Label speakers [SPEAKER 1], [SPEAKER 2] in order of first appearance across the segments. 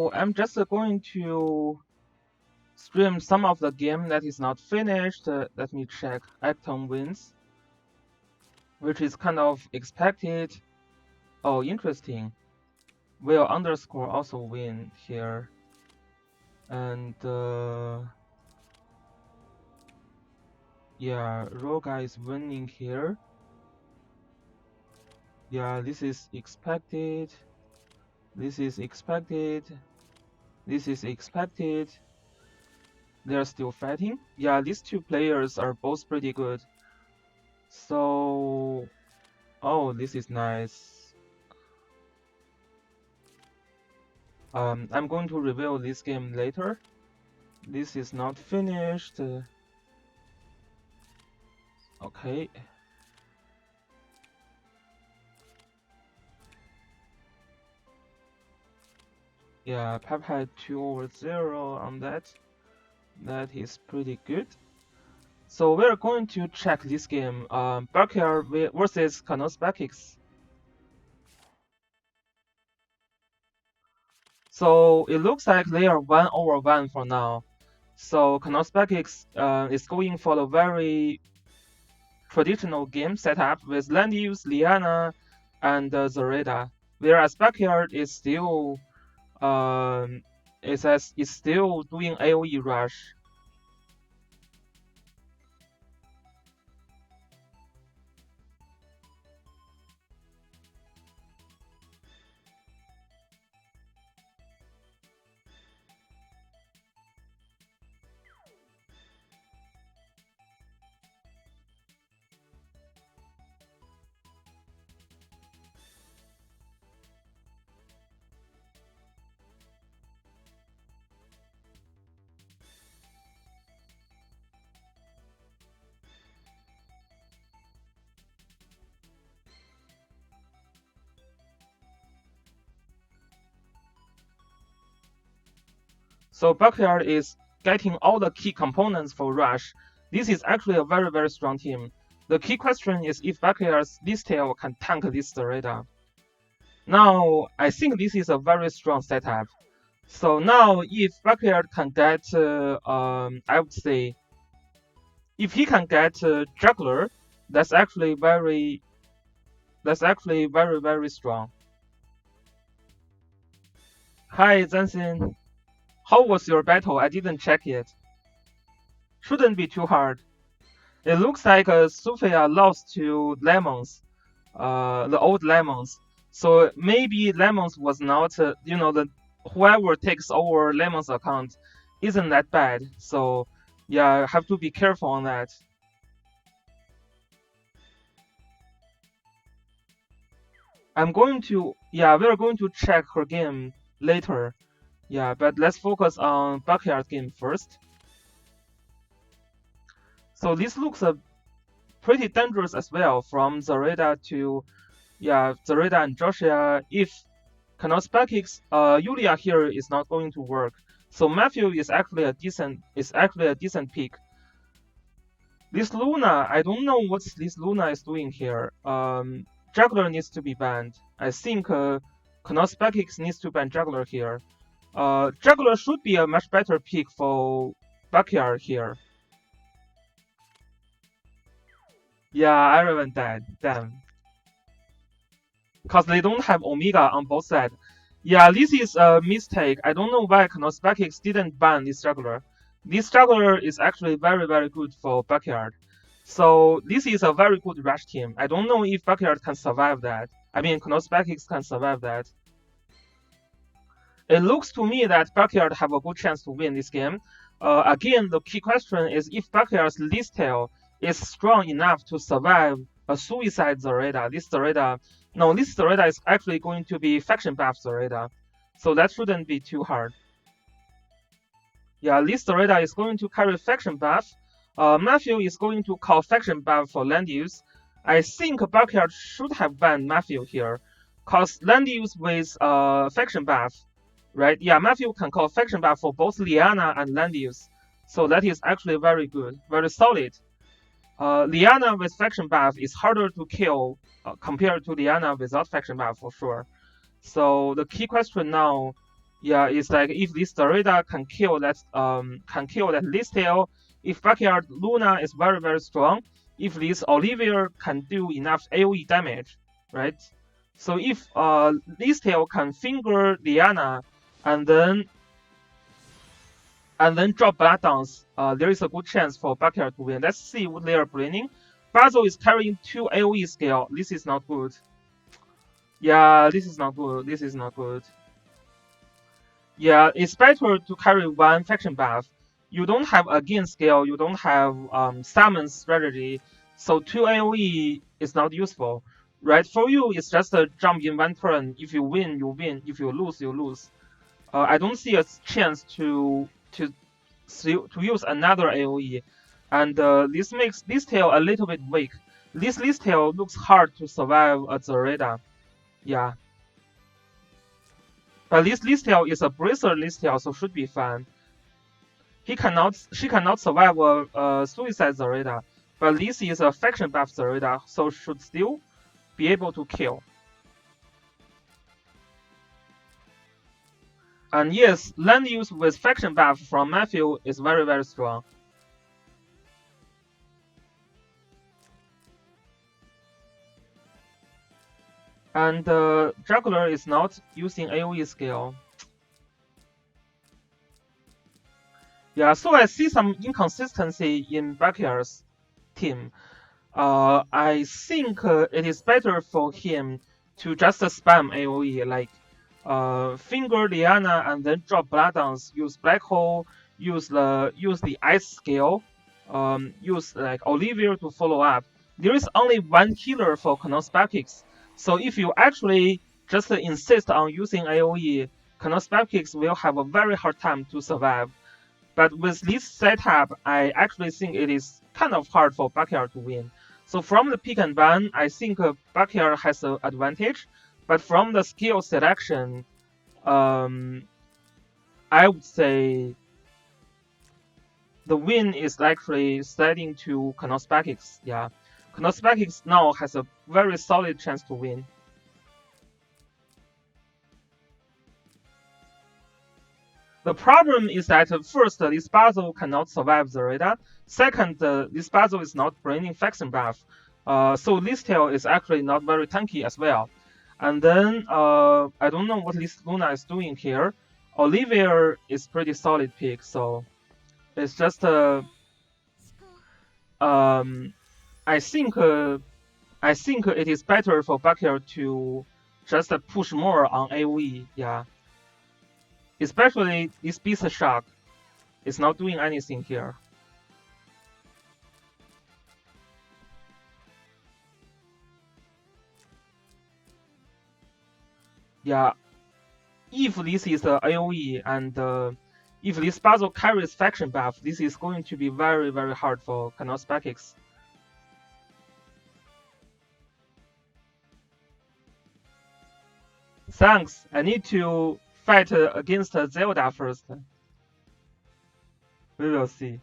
[SPEAKER 1] I'm just going to stream some of the game that is not finished. Let me check. Acton wins, which is kind of expected. Oh, interesting. Will underscore also win here. And yeah, Roga is winning here. Yeah, this is expected. This is expected. This is expected. They're still fighting. Yeah, these two players are both pretty good. So, oh, this is nice. I'm going to reveal this game later. This is not finished. Okay. Yeah, Pep had 2/0 on that. That is pretty good. So we're going to check this game. Backyard versus Kanosbekix. So it looks like they are 1/1 for now. So Kanosbekix is going for the very traditional game setup with land use, Liana, and Zareda. Whereas Backyard is still is still doing AoE rush. So Backyard is getting all the key components for rush. This is actually a very, very strong team. The key question is if Backyard's Listel can tank this Zareda. Now, I think this is a very strong setup. So now, if Backyard can get, I would say, if he can get Juggler, that's actually very, very strong. Hi, Zansin. How was your battle? I didn't check yet. Shouldn't be too hard. It looks like Sophia lost to Lemons, the old Lemons. So maybe Lemons was not, the whoever takes over Lemons account isn't that bad. So yeah, have to be careful on that. We're going to check her game later. Yeah, but let's focus on Backyard game first. So this looks pretty dangerous as well from Zareda to, Zareda and Joshua. If Kanosbekix, Yulia here is not going to work. So Matthew is actually a decent pick. This Luna, I don't know what this Luna is doing here. Juggler needs to be banned. I think Kanosbekix needs to ban Juggler here. Juggler should be a much better pick for Backyard here. Yeah, everyone died. Damn. Because they don't have Omega on both sides. Yeah, this is a mistake. I don't know why Kanosbekix didn't ban this juggler. This juggler is actually very, very good for Backyard. So this is a very good rush team. I don't know if Backyard can survive that. I mean, Kanosbekix can survive that. It looks to me that Backyard have a good chance to win this game. Again, the key question is if Backyard's Listel is strong enough to survive a suicide Zareda. This Zareda is actually going to be faction buff Zareda. So that shouldn't be too hard. Yeah, this Zareda is going to carry faction buff. Matthew is going to call faction buff for land use. I think Backyard should have banned Matthew here. Cause land use with faction buff, right? Yeah, Matthew can call faction buff for both Liana and land use. So that is actually very good, very solid. Liana with faction buff is harder to kill compared to Liana without faction buff for sure. So the key question now Yeah, it's like if this Zareda can kill that Listel, if backyard Luna is very strong, if this Olivia can do enough AoE damage, right? So if Listel can finger Diana and then drop Bloodhounds, there is a good chance for backyard to win. Let's see what they are planning. Basil is carrying 2 AoE scale. This is not good. Yeah, this is not good. This is not good. Yeah, it's better to carry one faction buff. You don't have a gain scale, you don't have summon strategy, so 2 AoE is not useful. Right, for you, it's just a jump in one turn. If you win, you win. If you lose, you lose. I don't see a chance to use another AoE, and this makes this tail a little bit weak. This tail looks hard to survive at Zareda. Yeah, but this tail is a bracer tail, so should be fine. She cannot survive a suicide Zareda, but this is a faction buff Zareda, so should still be able to kill. And yes, land use with faction buff from Matthew is very strong. And Juggler is not using AoE skill. Yeah, so I see some inconsistency in Backyard's team. I think it is better for him to just spam AoE, like finger Diana and then drop Bloodhounds, use Black Hole, use the Ice Scale, use like Olivia to follow up. There is only one healer for Knospakix, so if you actually just insist on using AoE, Knospakix will have a very hard time to survive. But with this setup, I actually think it is kind of hard for Backyard to win. So from the pick and ban, I think Backyard has an advantage. But from the skill selection, I would say the win is actually sliding to Knospakix. Yeah, Knospakix now has a very solid chance to win. The problem is that first, this puzzle cannot survive the radar. Second, this puzzle is not bringing faction buff. So this tail is actually not very tanky as well. And then I don't know what this Luna is doing here. Olivia is pretty solid pick, so it's just I think it is better for Backyard to just push more on AoE. Yeah. Especially this Beast Shark is not doing anything here. Yeah, if this is the AoE and if this puzzle carries faction buff, this is going to be very hard for Knospakix. Thanks, I need to fight against Zelda first. We will see.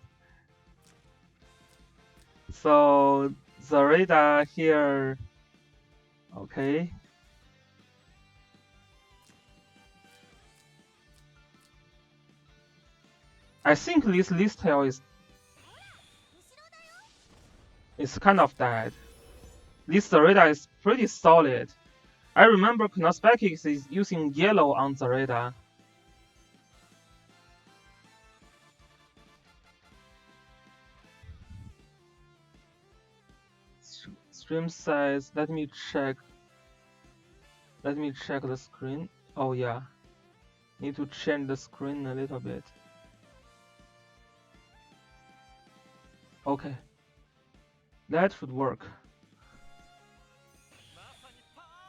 [SPEAKER 1] So the radar here, okay. I think this Listel is kind of dead. This radar is pretty solid. I remember Knospakix is using yellow on the radar. Stream size, let me check. Let me check the screen. Oh yeah, need to change the screen a little bit. Okay, that should work.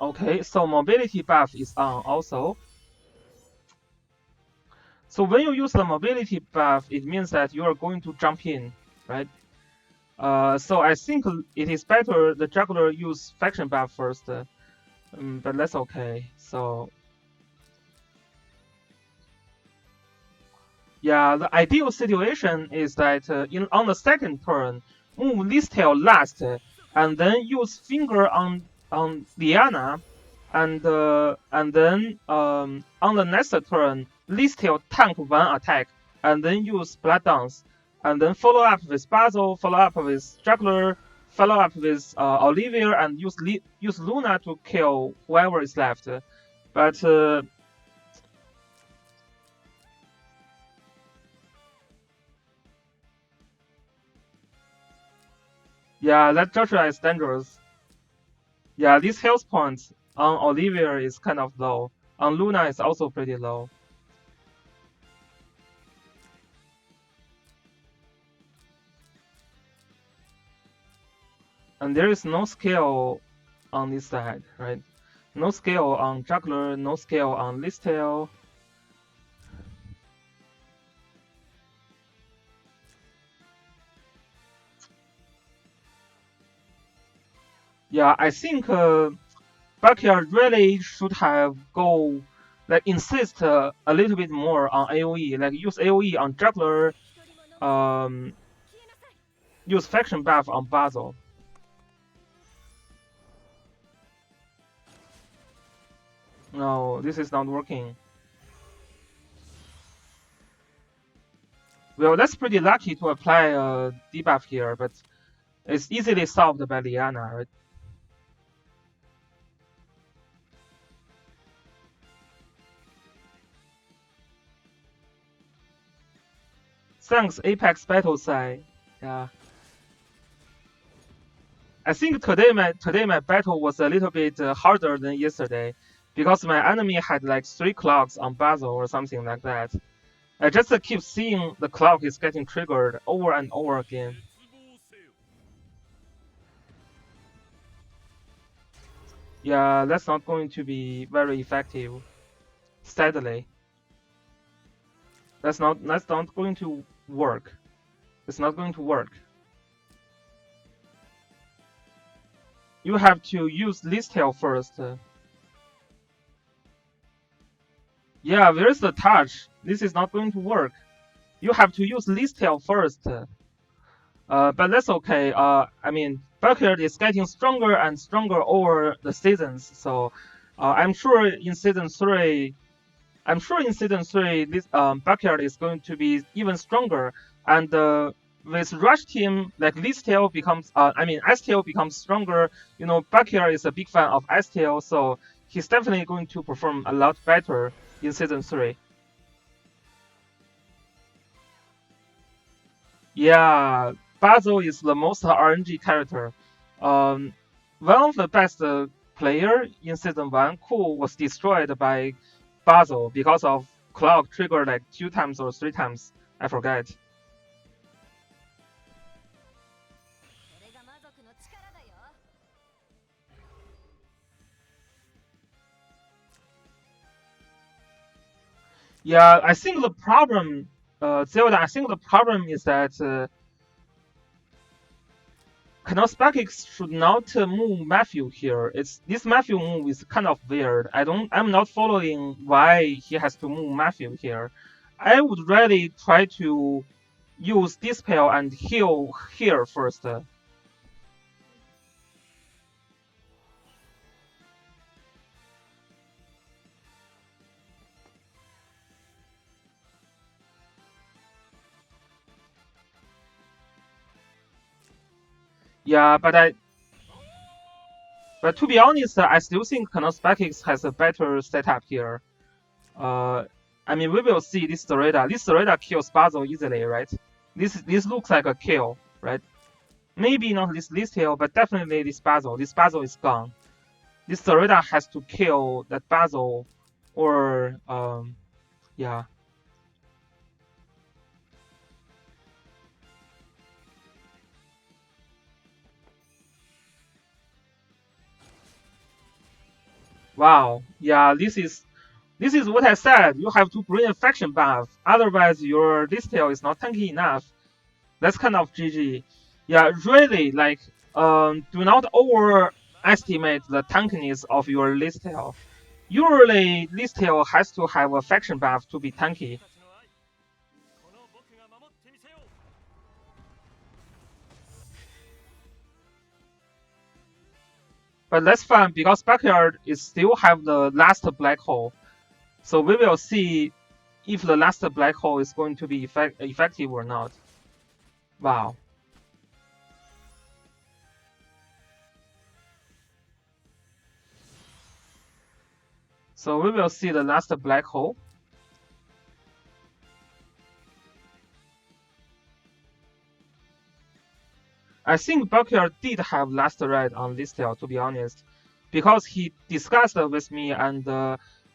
[SPEAKER 1] Okay, so mobility buff is on also. So when you use the mobility buff, it means that you are going to jump in, right? So I think it is better the juggler use faction buff first, but that's okay. So yeah, the ideal situation is that on the second turn, move this tail last, and then use finger on Diana, and then on the next turn Listel tank one attack, and then use Blood Dance, and then follow up with Basil, follow up with Juggler, follow up with Olivia, and use Luna to kill whoever is left. But yeah, that Joshua is dangerous. Yeah, these health points on Olivia is kind of low. On Luna is also pretty low. And there is no skill on this side, right? No skill on Juggler, no skill on Listel. Yeah, I think Backyard really should have insist a little bit more on AoE, like use AoE on Juggler, um, use faction buff on Basil. No, this is not working. Well, that's pretty lucky to apply a debuff here, but it's easily solved by Liana, right? Thanks, Apex Battle Sai. Yeah. I think today my battle was a little bit harder than yesterday because my enemy had like 3 clocks on Basil or something like that. I just keep seeing the clock is getting triggered over and over again. Yeah, that's not going to be very effective. Sadly, that's not going to work. It's not going to work. You have to use Listel first. Yeah, where's the touch? This is not going to work. You have to use Listel first. But that's okay. I mean, Backyard is getting stronger and stronger over the seasons. So, I'm sure in season 3, this Backyard is going to be even stronger. And with Rush Team, like Listel becomes, STL becomes stronger. You know, Backyard is a big fan of STL, so he's definitely going to perform a lot better in season 3. Yeah, Basil is the most RNG character. Um, One of the best player in season 1, Cool, was destroyed by Basil because of clock triggered like 2 times or 3 times. I forget. Yeah, I think the problem, Zelda, I think the problem is that Knospackix should not move Matthew here. This Matthew move is kind of weird. I'm not following why he has to move Matthew here. I would really try to use Dispel and heal here first. Yeah, but to be honest, I still think Knospackix has a better setup here. Uh, I mean, we will see this Dorita. This Dorita kills Basil easily, right? This looks like a kill, right? Maybe not this hill, but definitely this Basil. This Basil is gone. This Dorita has to kill that Basil, or yeah. Wow, yeah, this is what I said. You have to bring a faction buff, otherwise your Listel is not tanky enough. That's kind of GG. Yeah, really, like, do not overestimate the tankiness of your Listel. Usually, Listel has to have a faction buff to be tanky. But that's fine because Backyard is still have the last black hole. So we will see if the last black hole is going to be effective or not. Wow. So we will see the last black hole. I think Backyard did have last ride on Listel, to be honest, because he discussed with me, and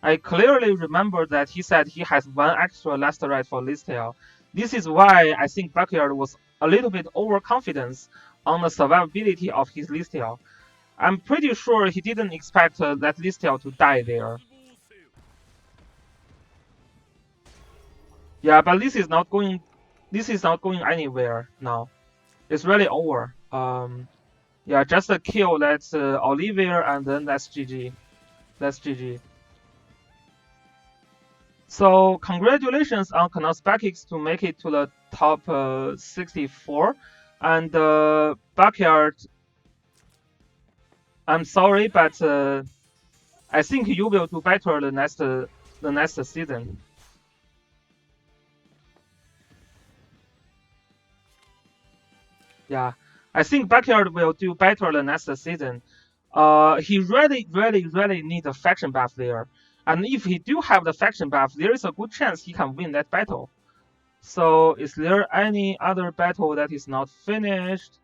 [SPEAKER 1] I clearly remember that he said he has one extra last ride for Listel. This is why I think Backyard was a little bit overconfident on the survivability of his Listel. I'm pretty sure he didn't expect that Listel to die there. Yeah, but this is not going. This is not going anywhere now. It's really over. Yeah, just a kill. That's Olivier, and then that's GG. That's GG. So congratulations on Knospekics to make it to the top 64, and Backyard. I'm sorry, but I think you will do better the next season. Yeah, I think Backyard will do better the next season. He really need a faction buff there, and if he do have the faction buff, there is a good chance he can win that battle. So, is there any other battle that is not finished?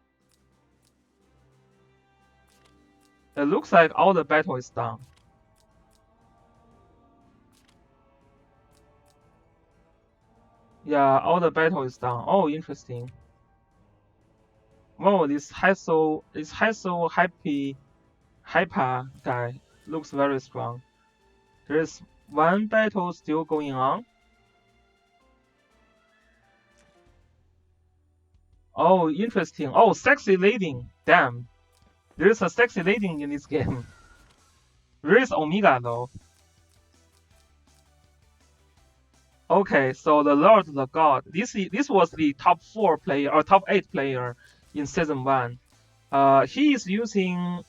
[SPEAKER 1] It looks like all the battle is done. Yeah, all the battle is done. Oh, interesting. Wow, this Hassel Hyper guy looks very strong. There is one battle still going on. Oh, interesting. Oh, sexy lady. Damn. There is a sexy lady in this game. Where is Omega though? Okay, so the Lord the God. This was the top 4 player or top 8 player in season 1. He is using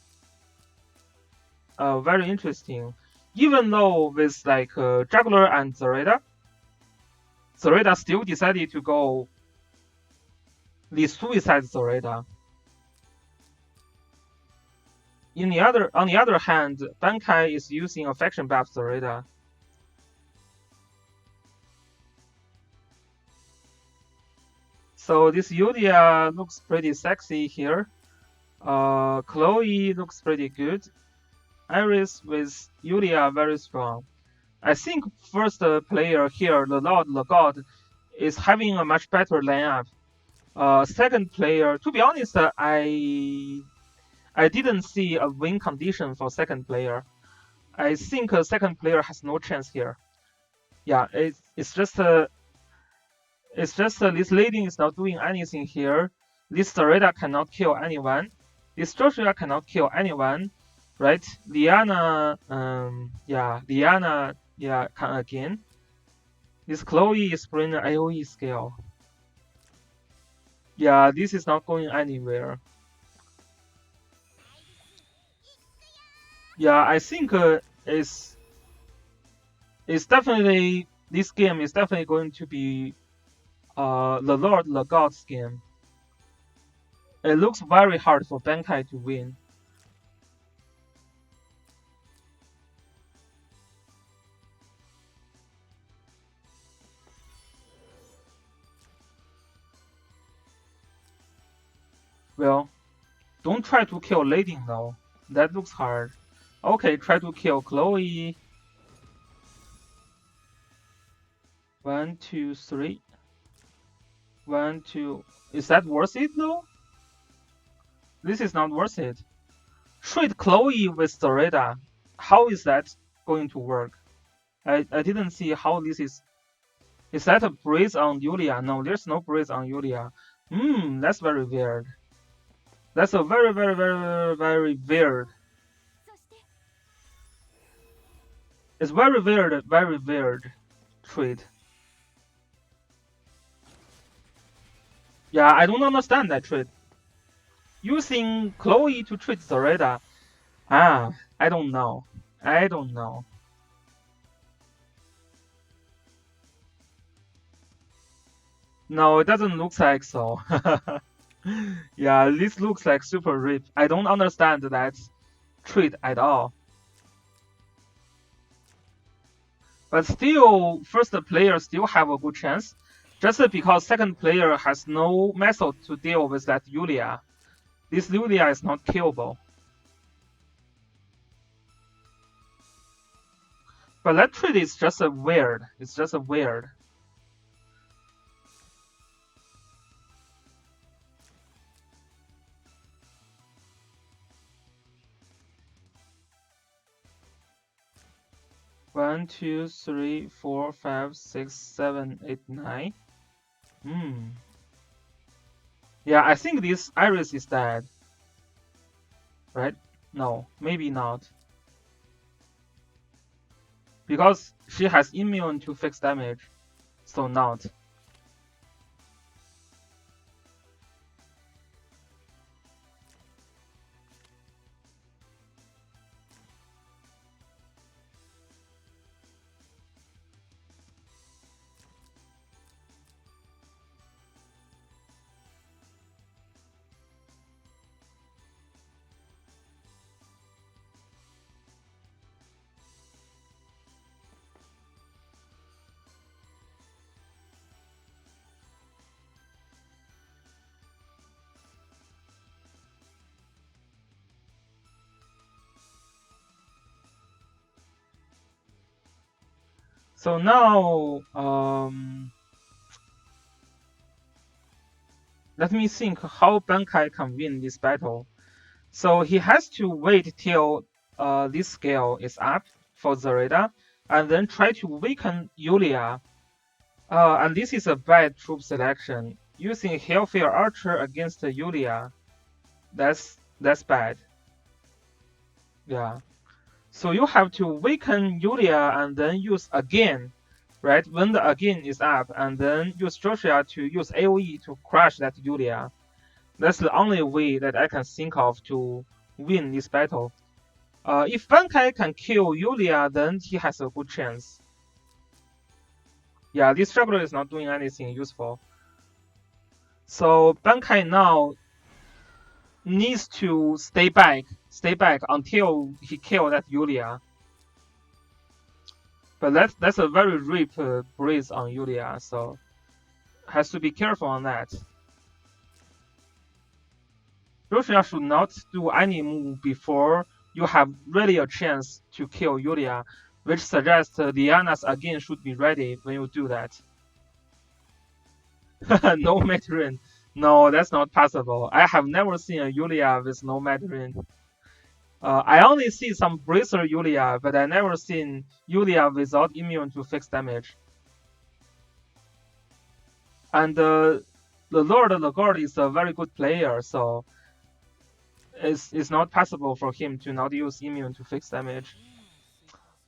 [SPEAKER 1] very interesting. Even though with like Juggler and Zareda still decided to go the Suicide Zareda. On the other hand, Bankai is using a faction buff Zareda. So this Yulia looks pretty sexy here. Chloe looks pretty good. Iris with Yulia very strong. I think first player here, the Lord, the God, is having a much better lineup. Second player, to be honest, I didn't see a win condition for second player. I think second player has no chance here. Yeah, it's just this lady is not doing anything here. This Sareda cannot kill anyone. This Joshua cannot kill anyone, right? Liana, Liana, can again. This Chloe is bringing AoE scale. Yeah, this is not going anywhere. Yeah, I think it's definitely this game is definitely going to be the Lord, the God's game. It looks very hard for Bankai to win. Well, don't try to kill Lady though. That looks hard. Okay, try to kill Chloe. 1, 2, 3. 1, 2. Is that worth it though? This is not worth it. Trade Chloe with Zoreda. How is that going to work? I didn't see how this is. Is that a breeze on Yulia? No, there's no breeze on Yulia. That's very weird. That's a very weird. It's very weird trade. Yeah, I don't understand that trade. Using Chloe to trade Zoreda. I don't know. No, it doesn't look like so. Yeah, this looks like super rip. I don't understand that trait at all. But still, first player still have a good chance, just because second player has no method to deal with that Yulia. This Yulia is not killable. But that trait is just a weird. It's just a weird. One, two, three, four, five, six, seven, eight, nine. Hmm. Yeah, I think this Iris is dead. Right? No, maybe not. Because she has immune to fixed damage. So not. So now, let me think how Bankai can win this battle. So he has to wait till this scale is up for Zareda, and then try to weaken Yulia. And this is a bad troop selection. Using Hellfire Archer against Yulia, that's bad. Yeah. So you have to weaken Yulia and then use again, right? When the again is up, and then use Joshua to use AoE to crush that Yulia. That's the only way that I can think of to win this battle. If Bankai can kill Yulia, then he has a good chance. Yeah, this juggler is not doing anything useful. So Bankai now needs to stay back until he kill that Yulia. But that's a very rip breeze on Yulia, so has to be careful on that. Joshua should not do any move before you have really a chance to kill Yulia, which suggests Diana's again should be ready when you do that. No Mandarin. No, that's not possible. I have never seen a Yulia with no Mandarin. I only see some Bracer Yulia, but I never seen Yulia without immune to fixed damage. And the Lord of the God is a very good player, so it's not possible for him to not use immune to fix damage.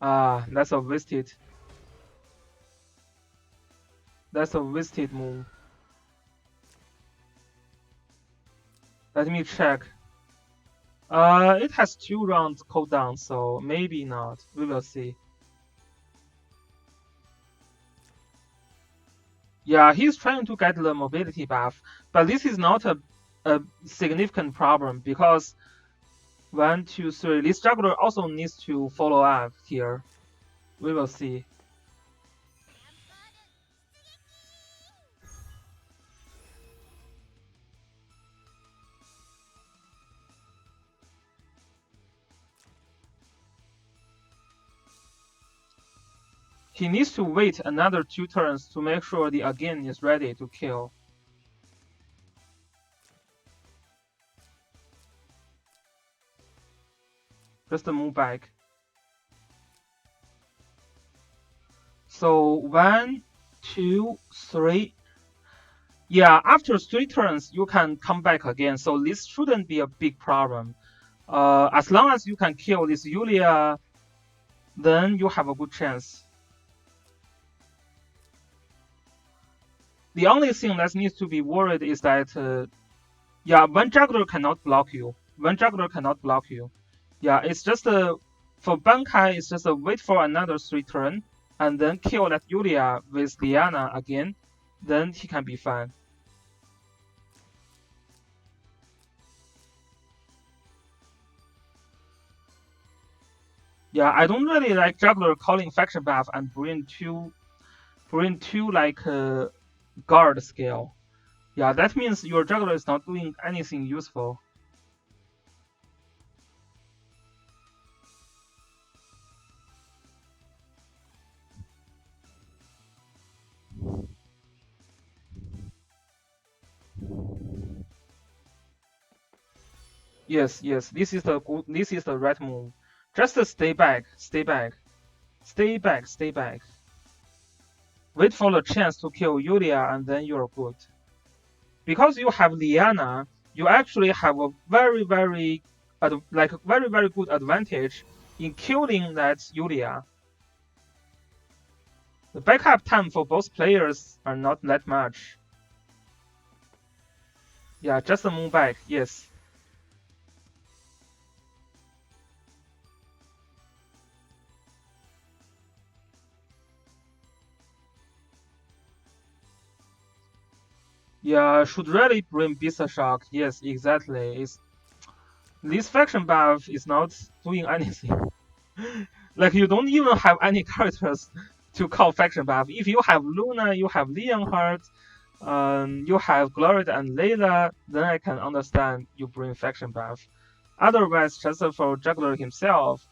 [SPEAKER 1] That's a wasted. That's a wasted move. Let me check. It has 2 rounds cooldown, so maybe not. We will see. Yeah, he's trying to get the mobility buff, but this is not a significant problem because 1, 2, 3. This juggler also needs to follow up here. We will see. He needs to wait another 2 turns to make sure the again is ready to kill. Just move back. So 1, 2, 3. Yeah, after 3 turns, you can come back again. So this shouldn't be a big problem. As long as you can kill this Yulia, then you have a good chance. The only thing that needs to be worried is that, yeah, one juggler cannot block you. One juggler cannot block you. Yeah, it's just for Bankai, it's just wait for another 3 turn and then kill that Yulia with Diana again. then he can be fine. Yeah, I don't really like juggler calling faction buff and bring two like guard scale. Yeah, that means your juggler is not doing anything useful. Yes, yes, this is the right move. Just stay back, stay back, stay back, stay back. Wait for the chance to kill Yulia and then you're good. Because you have Liana, you actually have a very good advantage in killing that Yulia. The backup time for both players are not that much. Yeah, just move back, yes. Yeah, should really bring Bisa Shock. Yes, exactly. This faction buff is not doing anything. Like you don't even have any characters to call faction buff. If you have Luna, you have Leonhardt, you have Gloria and Layla, then I can understand you bring faction buff. Otherwise, just for Juggler himself,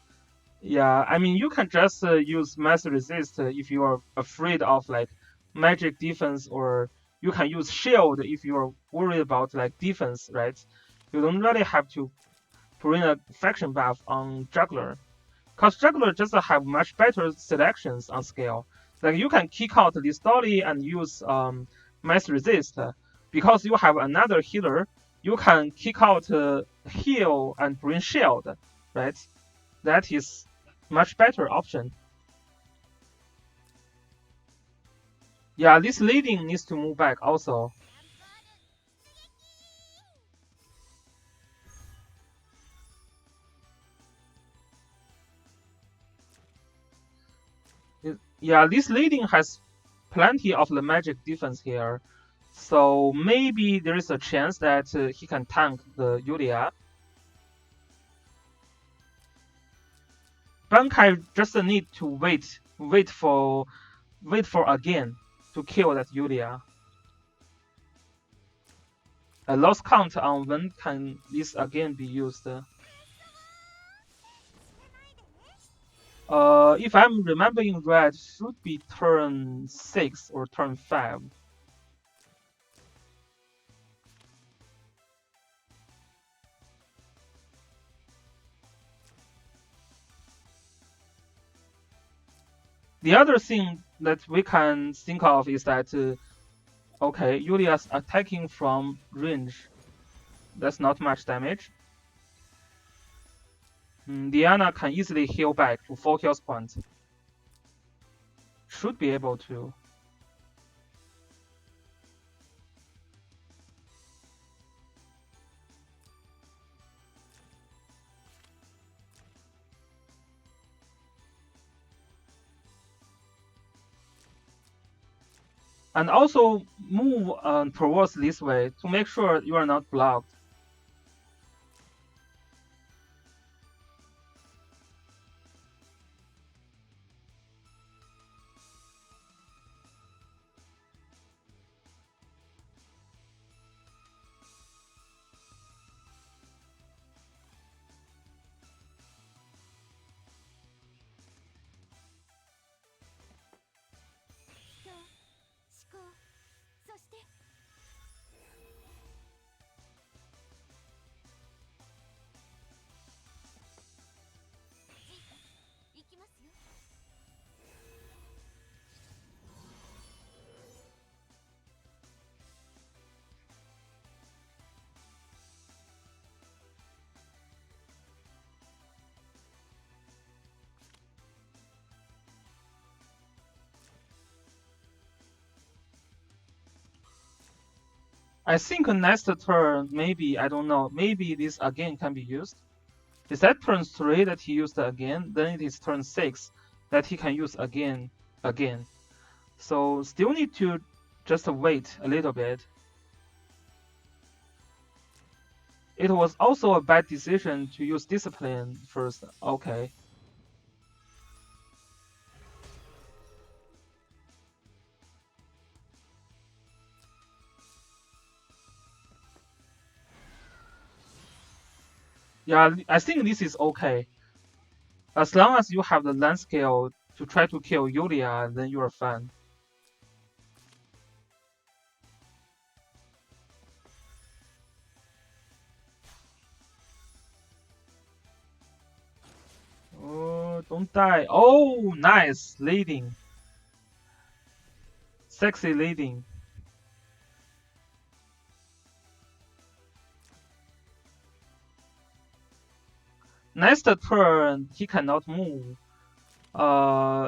[SPEAKER 1] yeah, I mean you can just use mass resist if you are afraid of like magic defense, or you can use shield if you are worried about like defense, right? You don't really have to bring a faction buff on Juggler. Because Juggler just have much better selections on scale. Like you can kick out this Dolly and use mass resist. Because you have another healer, you can kick out heal and bring shield, right? That is much better option. Yeah, this leading needs to move back also. Yeah, this leading has plenty of the magic defense here. So maybe there is a chance that he can tank the Yulia. Bankai just need to wait for again to kill that Yulia. I lost count on when can this again be used. If I'm remembering right, should be turn 6 or turn 5. The other thing that we can think of is that, okay, Yulia's attacking from range. That's not much damage. Diana can easily heal back to 4 health points. Should be able to. And also move towards this way to make sure you are not blocked. I think next turn, maybe, I don't know, maybe this again can be used. Is that turn 3 that he used again? Then it is turn 6 that he can use again. So still need to Just wait a little bit. It was also a bad decision to use discipline first. Okay. Yeah, I think this is okay. As long as you have the land scale to try to kill Yulia, then you are fine. Oh, don't die. Oh, nice. Leading. Sexy leading. Next turn, he cannot move.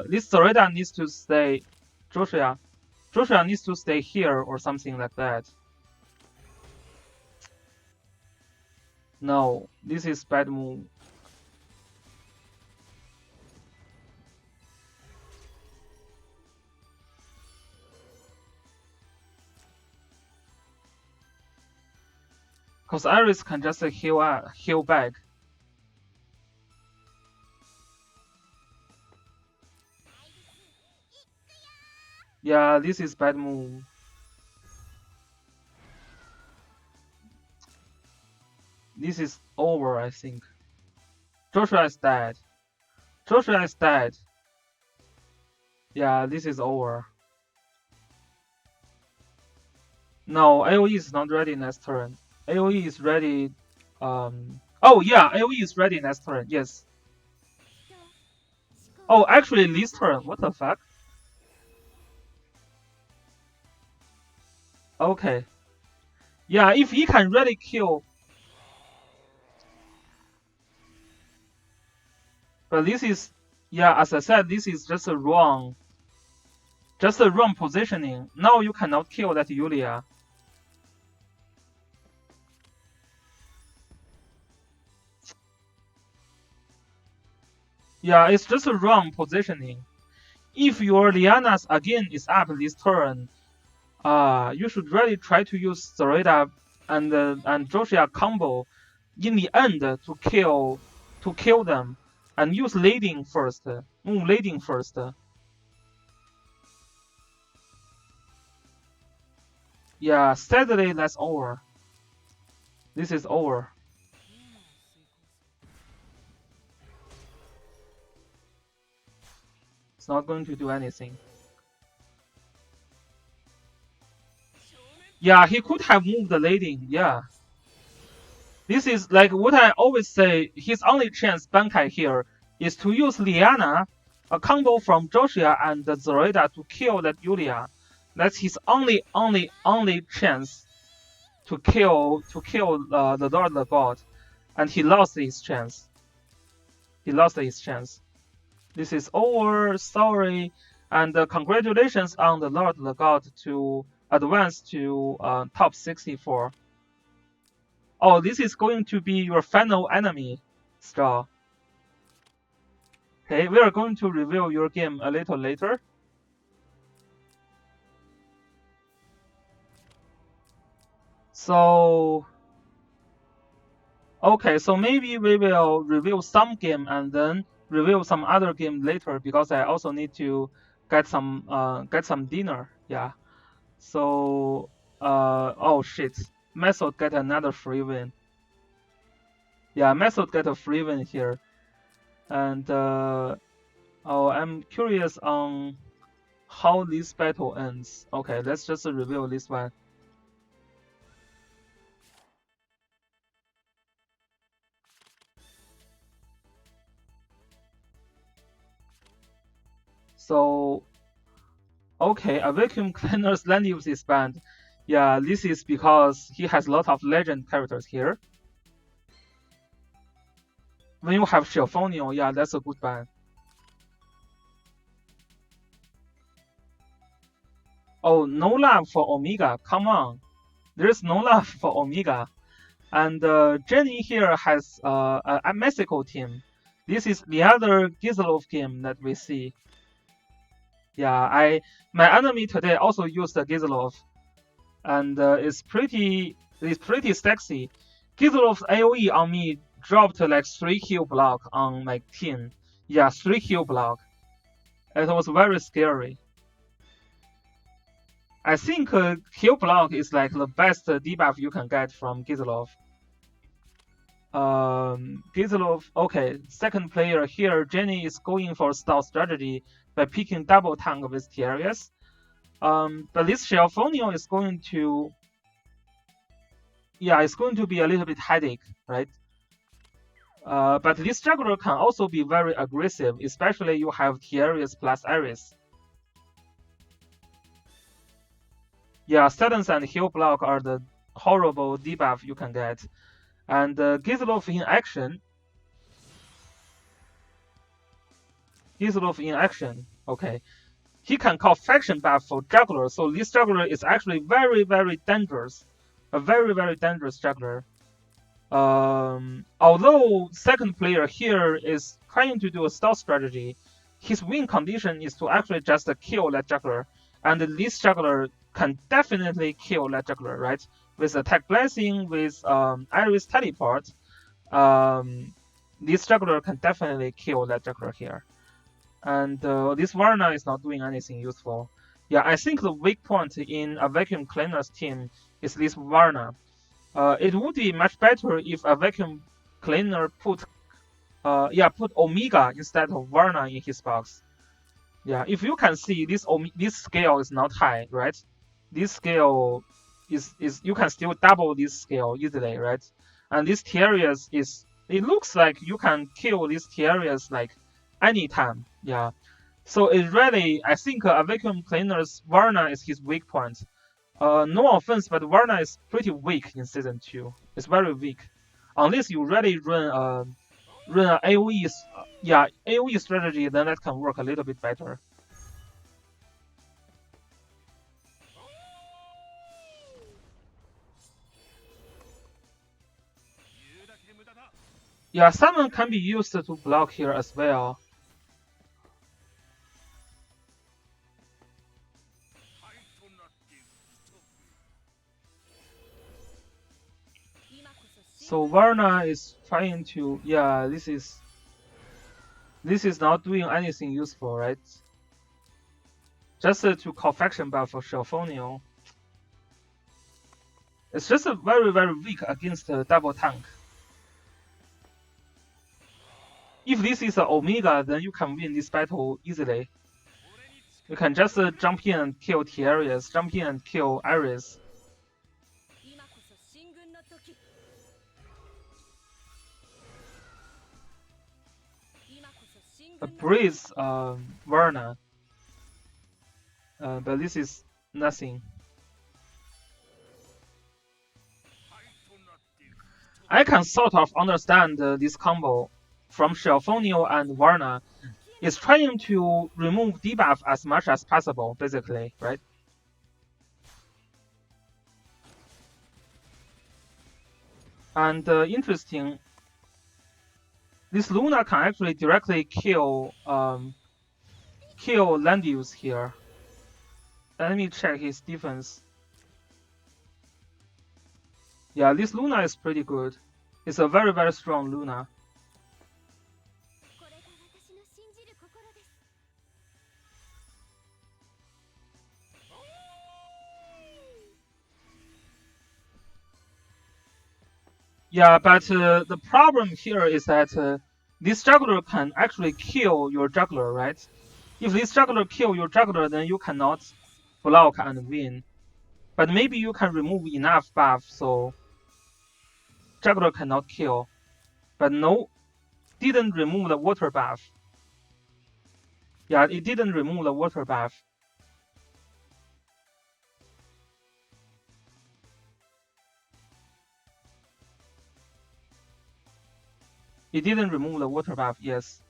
[SPEAKER 1] This Zoreda needs to stay. Joshua. Joshua needs to stay here or something like that. No, this is bad move. Cause Iris can just heal back. Yeah, this is bad move. This is over, I think. Joshua is dead. Joshua is dead. Yeah, this is over. No, AoE is not ready next turn. AoE is ready. Oh yeah, AoE is ready next turn. Yes. Oh, actually, this turn. What the fuck? Okay. Yeah, if he can really kill. But this is, yeah, as I said, this is just a wrong positioning. Now you cannot kill that Yulia. Yeah, it's just a wrong positioning. If your Liana's again is up this turn, you should really try to use Zoreda and Joshua combo in the end to kill them, and use leading first. Move leading first. Yeah, sadly that's over. This is over. It's not going to do anything. Yeah, he could have moved the leading. Yeah. This is like what I always say, his only chance Bankai here is to use Liana, a combo from Joshua and Zoraida to kill that Yulia. That's his only chance to kill the Lord of the God. And he lost his chance. He lost his chance. This is over, sorry. And congratulations on the Lord of the God to advance to top 64. Oh, this is going to be your final enemy, Straw. Okay, we are going to review your game a little later. So, okay, so maybe we will review some game and then review some other game later because I also need to get some dinner. Yeah. So, oh shit, Method get another free win. Yeah, Method get a free win here, and oh, I'm curious on how this battle ends. Okay, let's just review this one. So, okay, a vacuum cleaner's land use is banned. Yeah, this is because he has a lot of legend characters here. When you have Shelfonio, yeah, that's a good ban. Oh, no love for Omega, come on. There's no love for Omega. And Jenny here has a Mexico team. This is the other Gizlov game that we see. Yeah, my enemy today also used the Gizlov, and it's pretty sexy. Gizlov's AOE on me dropped like 3 heal block on my team. Yeah, 3 heal block. It was very scary. I think heal block is like the best debuff you can get from Gizlov. Gizlov, okay, second player here, Jenny is going for stealth strategy by picking double tank with Terius. But this Shelfonio is going to, yeah, it's going to be a little bit headache, right? But this juggler can also be very aggressive, especially you have Terius plus Iris. Yeah, silence and heal block are the horrible debuff you can get. And Gizlov in action. Gizlov in action. Okay. He can call faction buff for juggler, so this juggler is actually very, very dangerous. A very, very dangerous juggler. Although second player here is trying to do a stealth strategy, his win condition is to actually just kill that juggler. And this juggler can definitely kill that juggler, right? With attack blessing, with Iris teleport, this juggler can definitely kill that juggler here. And this Varna is not doing anything useful. Yeah, I think the weak point in a vacuum cleaner's team is this Varna. It would be much better if a vacuum cleaner put Omega instead of Varna in his box. Yeah, if you can see this scale is not high, right? This scale is you can still double this scale easily, right? And this Terius is, it looks like you can kill this Terius like anytime. Yeah. So it really, I think a vacuum cleaner's Varna is his weak point. No offense, but Varna is pretty weak in season 2. It's very weak. Unless you really run an AoE, AoE strategy, then that can work a little bit better. Yeah, summon can be used to block here as well. So Varna is trying to, yeah, this is not doing anything useful, right? Just to call faction buff for Shelfonio. It's just very, very weak against double tank. If this is an Omega, then you can win this battle easily. You can just jump in and kill Terius, jump in and kill Iris. Breeze Varna. But this is nothing. I can sort of understand this combo from Shelfonio and Varna. It's trying to remove debuff as much as possible, basically, right? And interesting, this Luna can actually directly kill Landius here. Let me check his defense. Yeah, this Luna is pretty good. It's a very, very strong Luna. Yeah, but the problem here is that this juggler can actually kill your juggler, right? If this juggler kill your juggler, then you cannot block and win. But maybe you can remove enough buff so juggler cannot kill. But no, didn't remove the water buff. Yeah, it didn't remove the water buff. It didn't remove the water buff, yes.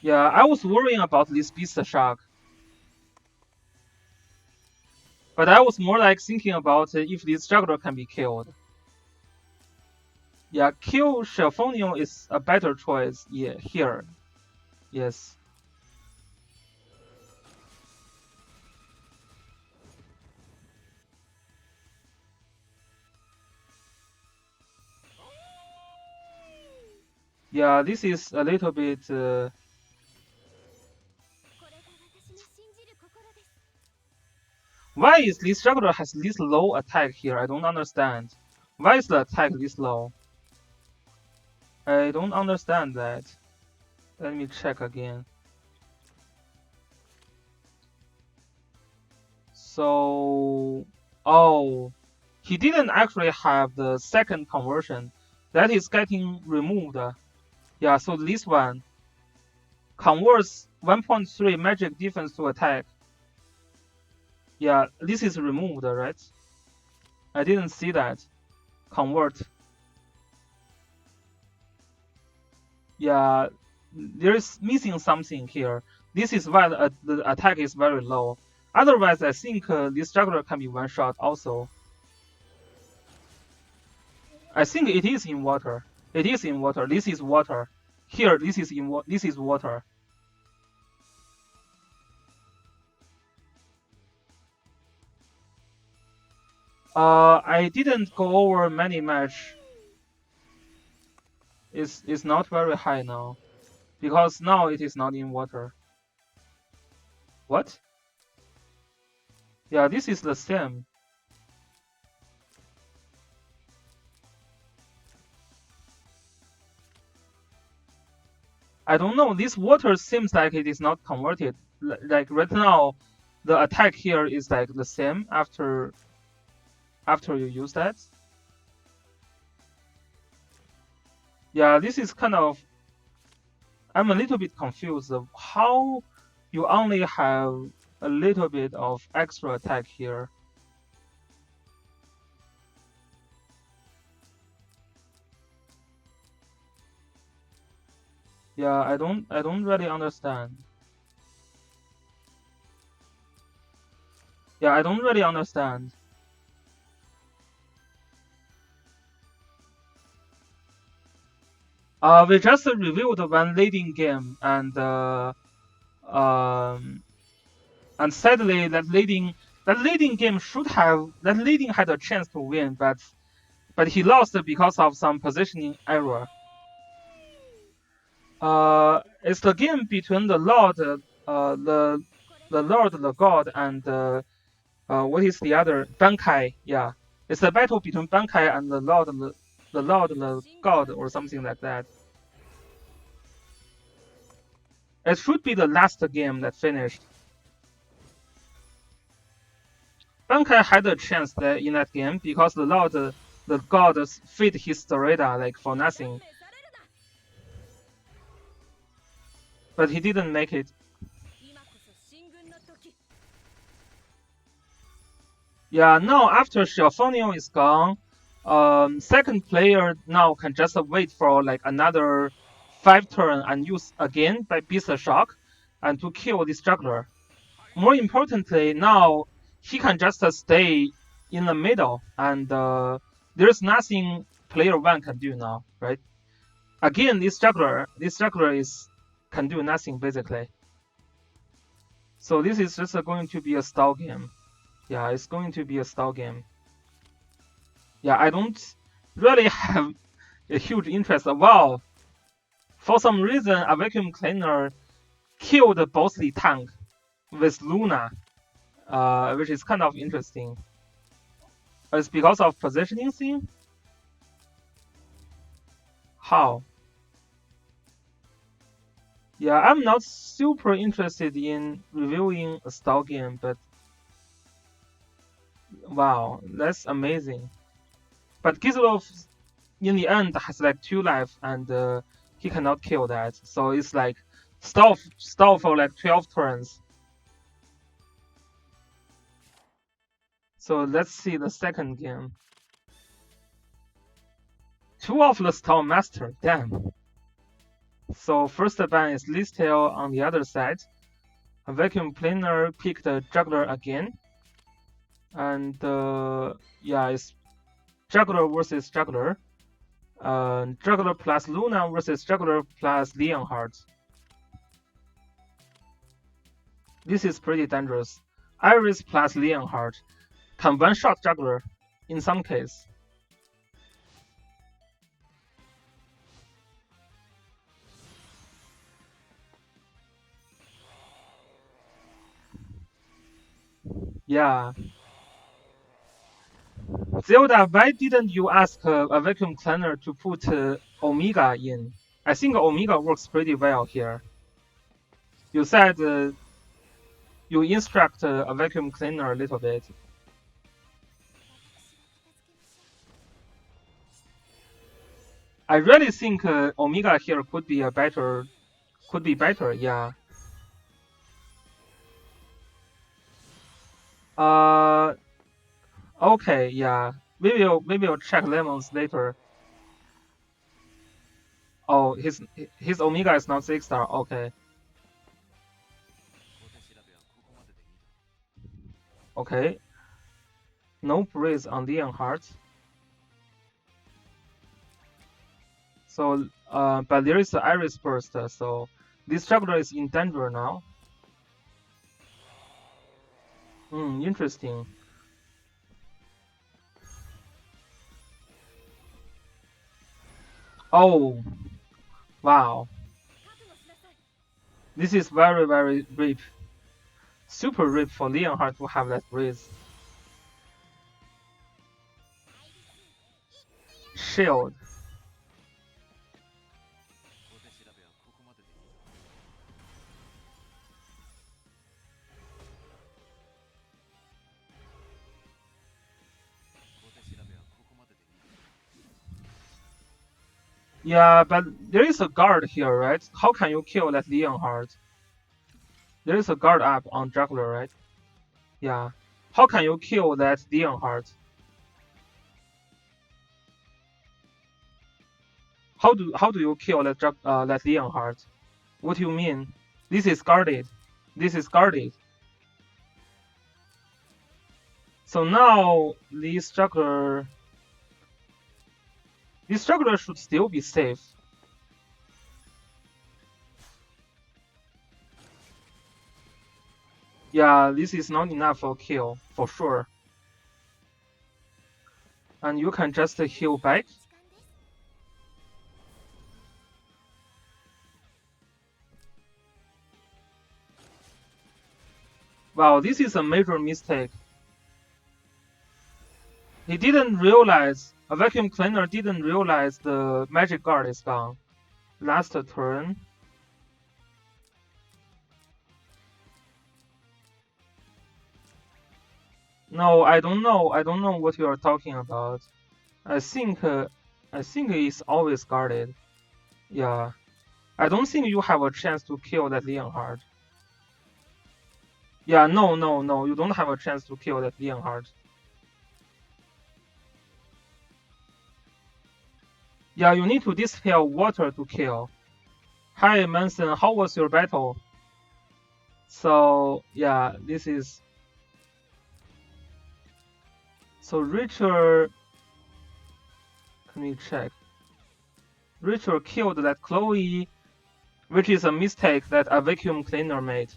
[SPEAKER 1] Yeah, I was worrying about this beast shark. But I was more like thinking about if this juggler can be killed. Yeah, kill Chelfonio is a better choice. Yeah, here. Yes. Yeah, this is a little bit. Why is this juggler has this low attack here? I don't understand. Why is the attack this low? I don't understand that. Let me check again. So, oh, he didn't actually have the second conversion. That is getting removed. Yeah, so this one converts 1.3 magic defense to attack. Yeah, this is removed, right? I didn't see that. Convert. Yeah, there is missing something here. This is why the attack is very low. Otherwise, I think this juggler can be one shot also. I think it is in water. It is in water. This is water. Here, this is this is water. I didn't go over many match. It's not very high now, because now it is not in water. What? Yeah, this is the same. I don't know. This water seems like it is not converted. Like right now, the attack here is like the same after you use that. Yeah, this is kind of. I'm a little bit confused of how you only have a little bit of extra attack here. Yeah, I don't really understand. Yeah, I don't really understand. We just reviewed one leading game, um, and sadly that leading game should have that leading had a chance to win, but he lost because of some positioning error. It's the game between the Lord, the Lord, the God, and what is the other? Bankai. Yeah, it's a battle between Bankai and the Lord, the Lord, the God, or something like that. It should be the last game that finished. Bankai had a chance there in that game because the Lord, the God, feed his Dorada like for nothing, but he didn't make it. Yeah, now after Chelfonio is gone, second player now can just wait for like another 5 turn and use again by Beast Shock and to kill this juggler. More importantly, now he can just stay in the middle and there's nothing player 1 can do now, right? Again, this juggler is can do nothing basically. So this is just going to be a stall game. Yeah, it's going to be a stall game. Yeah, I don't really have a huge interest. Wow, for some reason, a vacuum cleaner killed both the tank with Luna, which is kind of interesting. It's because of positioning thing? How? Yeah, I'm not super interested in reviewing a style game, but wow, that's amazing. But Gizlov, in the end, has like 2 life, and he cannot kill that. So it's like stall for like 12 turns. So let's see the second game. 2 of the stall master, damn. So first ban is Listel on the other side. A vacuum cleaner picked the juggler again. And yeah, it's juggler versus juggler. Juggler plus Luna versus juggler plus Leonhardt. This is pretty dangerous. Iris plus Leonhardt can one-shot juggler in some case. Yeah. Zelda, why didn't you ask a vacuum cleaner to put Omega in? I think Omega works pretty well here. You said you instruct a vacuum cleaner a little bit. I really think Omega here could be better. Yeah. Uh, okay, yeah. We will check lemons later. Oh, his Omega is not 6-star. Okay. Okay. No breeze on Leonhardt. So, but there is the Iris Burst, so this juggler is in danger now. Interesting. Oh, wow. This is very, very rip. Super rip for Leonhardt to have that breeze. Shield. Yeah, but there is a guard here, right? How can you kill that Leonhardt? There is a guard up on juggler, right? Yeah. How can you kill that Leonhardt? How do you kill that Leonhardt? What do you mean? This is guarded. This is guarded. So now this juggler should still be safe. Yeah, this is not enough for kill, for sure. And you can just heal back. Wow, this is a major mistake. He didn't realize, a vacuum cleaner didn't realize the magic guard is gone. Last turn. No, I don't know. I don't know what you are talking about. I think it's always guarded. Yeah. I don't think you have a chance to kill that Leonhardt. Yeah, no, you don't have a chance to kill that Leonhardt. Yeah, you need to dispel water to kill. Hi, Manson, how was your battle? So, yeah, this is... So, Richard... Let me check. Richard killed that Chloe, which is a mistake that a vacuum cleaner made.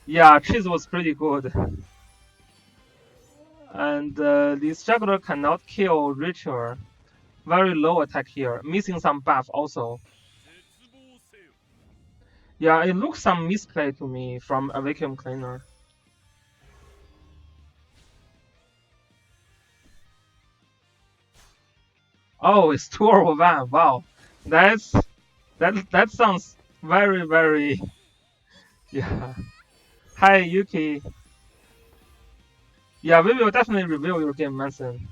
[SPEAKER 1] Yeah, Cheese was pretty good. And this juggler cannot kill Richard. Very low attack here, missing some buff also. Yeah, it looks some misplay to me from a vacuum cleaner. Oh, it's 2/1. Wow, that sounds very, very... Yeah. Hi, Yuki. Yeah, we will definitely review your game, Manson.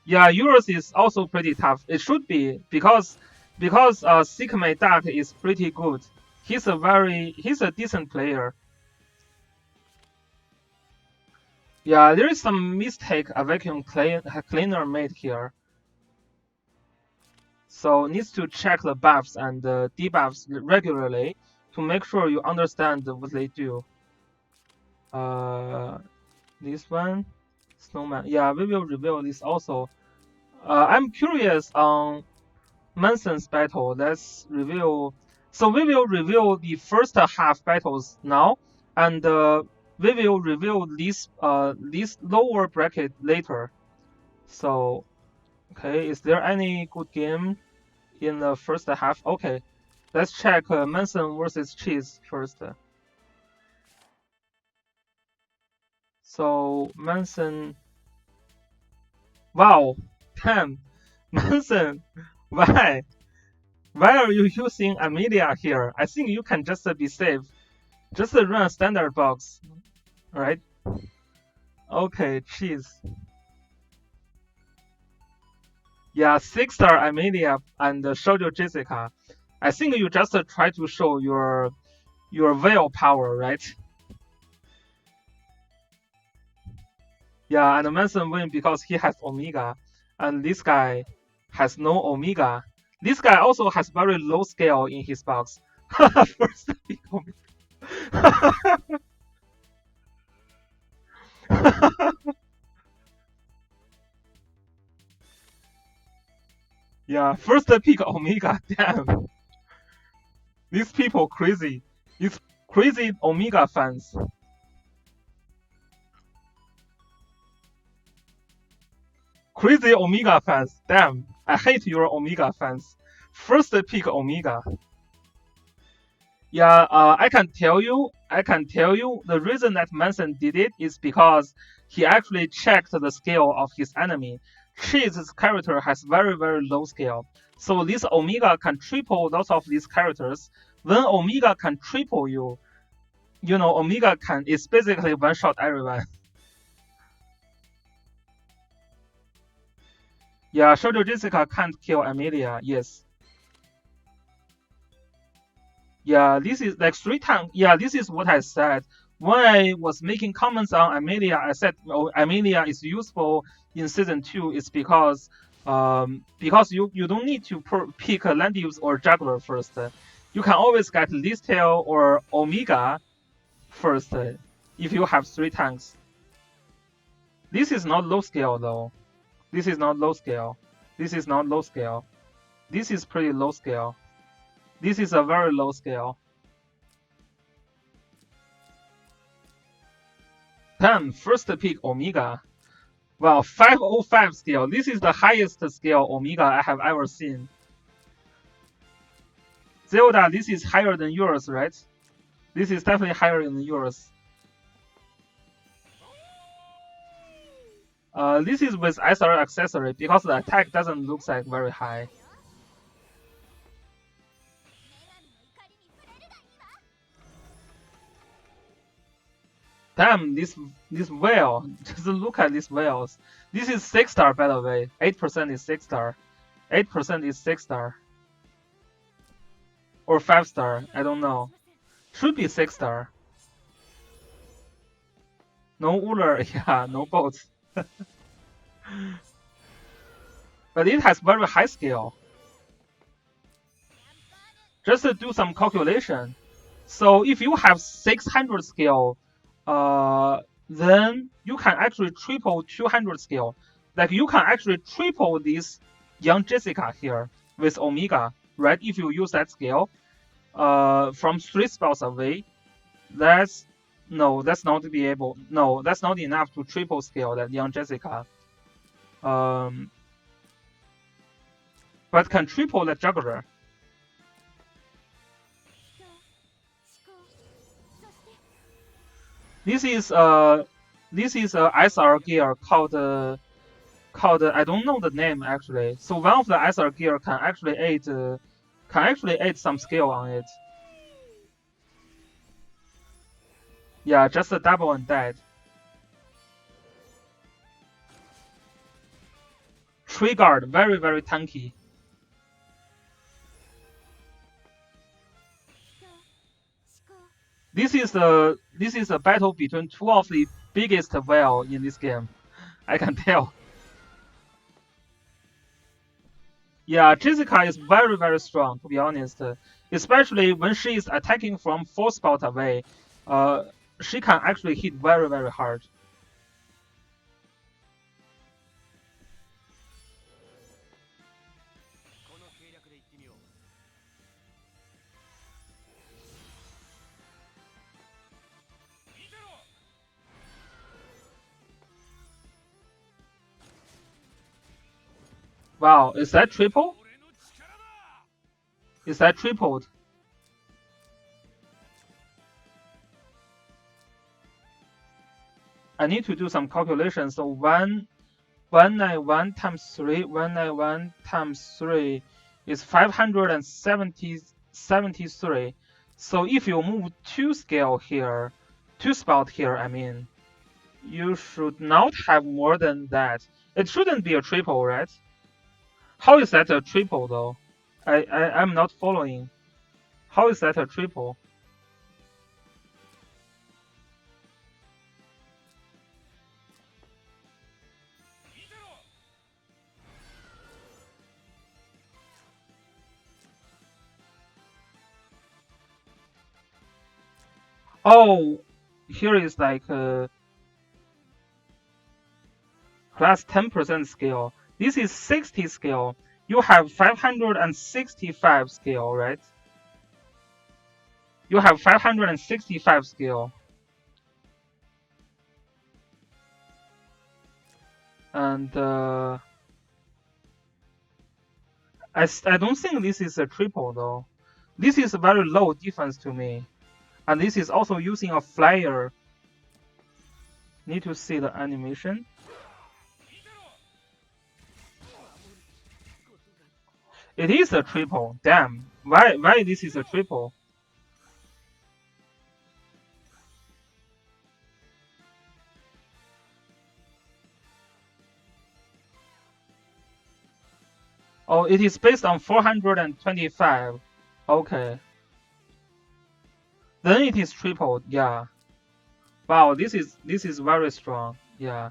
[SPEAKER 1] Yeah, yours is also pretty tough. It should be because Seekmate Duck is pretty good. He's a decent player. Yeah, there is some mistake a vacuum cleaner made here. So needs to check the buffs and debuffs regularly to make sure you understand what they do. This one, snowman. Yeah, we will reveal this also. I'm curious on Manson's battle. Let's reveal. So we will reveal the first half battles now, and we will reveal this lower bracket later. So, okay, is there any good game in the first half? Okay, let's check Manson versus Cheese first. So Manson, wow, damn, Manson, why? Why are you using Amelia here? I think you can just be safe. Just run a standard box, right? Okay, cheese. Yeah, 6-star Amelia and Shoujo Jessica. I think you just try to show your veil power, right? Yeah, and Manson win because he has Omega, and this guy has no Omega. This guy also has very low scale in his box. First pick Omega. Yeah, first pick Omega. Damn, these people crazy. These crazy Omega fans. Crazy Omega fans. Damn, I hate your Omega fans. First pick Omega. Yeah, I can tell you, the reason that Manson did it is because he actually checked the scale of his enemy. Cheese's character has very, very low scale. So this Omega can triple lots of these characters. When Omega can triple you, Omega is basically one shot everyone. Yeah, Shoujo Jessica can't kill Amelia, yes. Yeah, this is like 3 times. Yeah, this is what I said. When I was making comments on Amelia, I said, oh, Amelia is useful in season 2 is because you don't need to pick Landius or Juggler first. You can always get Listel or Omega first if you have 3 tanks. This is not low scale though. This is not low scale. This is not low scale. This is pretty low scale. This is a very low scale. 10, first pick Omega. Wow, 505 scale. This is the highest scale Omega I have ever seen. Zelda, this is higher than yours, right? This is definitely higher than yours. This is with SR accessory because the attack doesn't look like very high. Damn, this whale. Just look at these whales. This is 6-star by the way. 8% is 6-star. 8% is 6-star. Or 5-star, I don't know. Should be 6-star. No Uller, yeah, no boats. But it has very high scale. Just to do some calculation. So if you have 600 scale, then you can actually triple 200 scale. Like you can actually triple this young Jessica here with Omega, right? If you use that scale, from 3 spells away, that's not be able. No, that's not enough to triple scale that young Jessica. But can triple the juggler. This is a SR gear called I don't know the name actually. So one of the SR gear can actually add some skill on it. Yeah, just a double and dead. Tree guard, very very tanky. This is a battle between two of the biggest whale in this game. I can tell. Yeah, Jessica is very, very strong, to be honest. Especially when she is attacking from 4 spots away. Uh, she can actually hit very, very hard. Wow, is that triple? Is that tripled? I need to do some calculations. So 191 times 3, 191 times 3 is 573. So if you move 2 scale here, 2 spot here, I mean, you should not have more than that. It shouldn't be a triple, right? How is that a triple though? I'm not following. How is that a triple? Oh, here is like plus 10% scale. This is 60 scale. You have 565 scale, right? You have 565 scale. And I don't think this is a triple though. This is a very low defense to me. And this is also using a flyer. Need to see the animation. It is a triple. Damn. Why this is a triple? Oh, it is based on 425. Okay. Then it is tripled. Yeah. Wow, this is very strong. Yeah.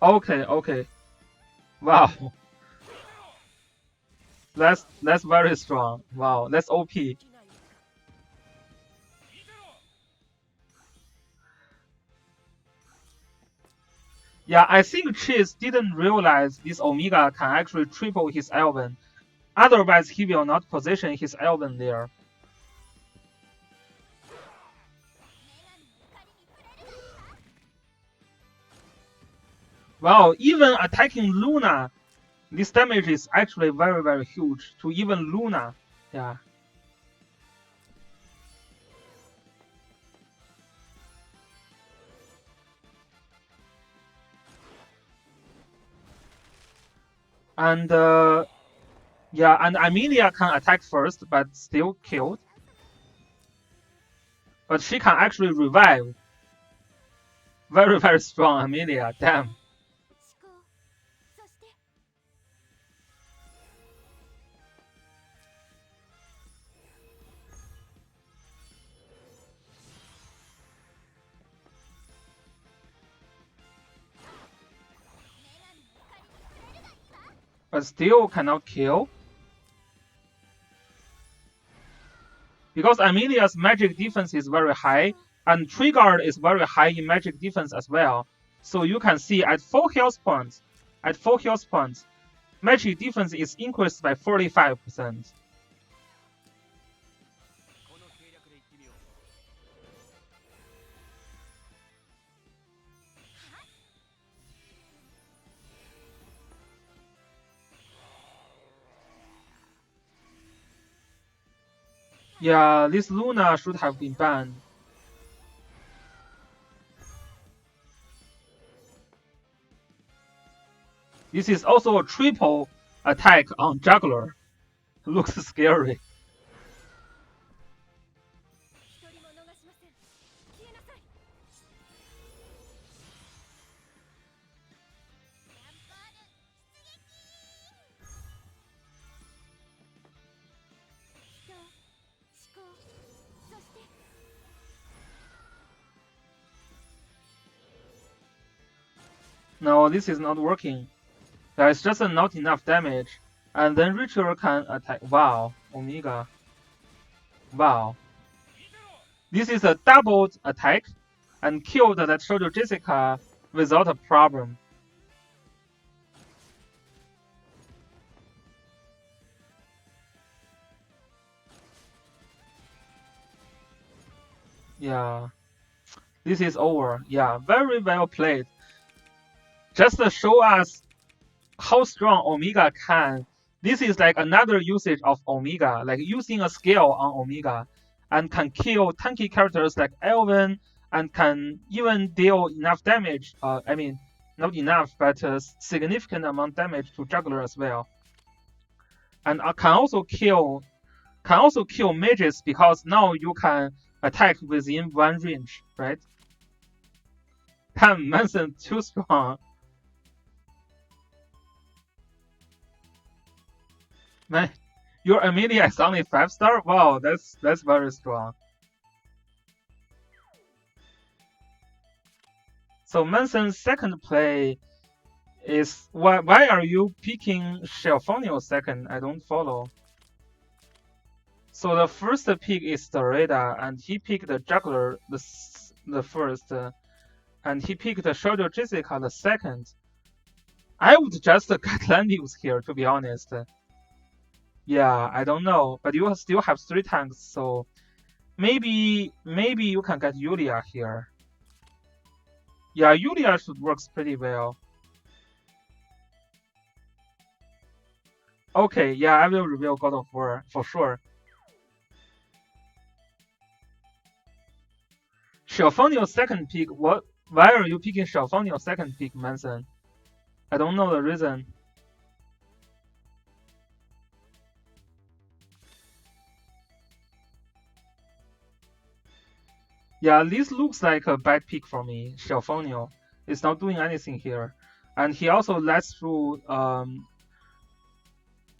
[SPEAKER 1] Okay, okay. Wow. That's very strong. Wow, that's OP. Yeah, I think Chase didn't realize this Omega can actually triple his Elven. Otherwise, he will not position his Elven there. Wow, even attacking Luna, this damage is actually very, very huge to even Luna. Yeah. And yeah, and Amelia can attack first, but still killed. But she can actually revive. Very, very strong Amelia. Damn. But still cannot kill. Because Amelia's magic defense is very high, and Trigger is very high in magic defense as well. So you can see at 4 health points, magic defense is increased by 45%. Yeah, this Luna should have been banned. This is also a triple attack on Juggler. Looks scary. No, this is not working. There's just not enough damage. And then Ritual can attack. Wow, Omega. Wow. This is a doubled attack and killed that Soldier Jessica without a problem. Yeah. This is over. Yeah, very well played. Just to show us how strong Omega can. This is like another usage of Omega, like using a skill on Omega, and can kill tanky characters like Elven, and can even deal enough damage. I mean, not enough, but a significant amount damage to Juggler as well. And can also kill mages because now you can attack within one range, right? Damn, Manson too strong. Man, your Amelia is only 5-star? Wow, that's very strong. So Manson's second play is why are you picking Shelfonio second? I don't follow. So the first pick is Doreda, and he picked the Juggler the first, and he picked the Soldier Jessica the second. I would just get Landius here, to be honest. Yeah, I don't know, but you still have 3 tanks, so maybe you can get Yulia here. Yeah, Yulia should works pretty well. Okay, yeah, I will reveal God of War for sure. Shelfonio's second pick. What? Why are you picking Shelfonio's second pick, Manson? I don't know the reason. Yeah, this looks like a bad pick for me. Shelfonio is not doing anything here, and he also lets through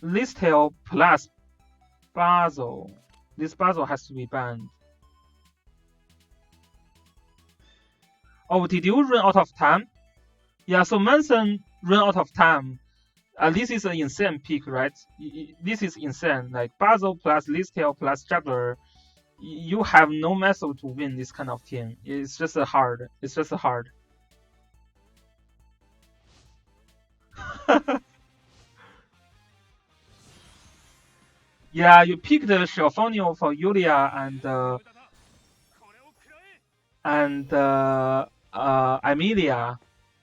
[SPEAKER 1] Listel plus Basil. This Basil has to be banned. Oh, did you run out of time? Yeah, so Manson ran out of time. This is an insane pick, right? This is insane. Like Basil plus Listel plus Juggler. You have no method to win this kind of team. It's just a hard. It's just a hard. Yeah, you picked Shelfonio for Yulia and Amelia,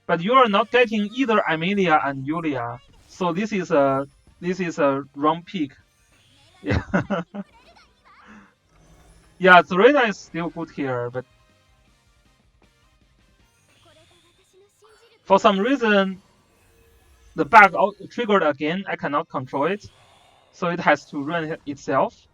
[SPEAKER 1] but you are not getting either Amelia and Yulia. So this is a wrong pick. Yeah, yeah, Zoreda is still good here, but for some reason the bug triggered again. I cannot control it, so it has to run itself.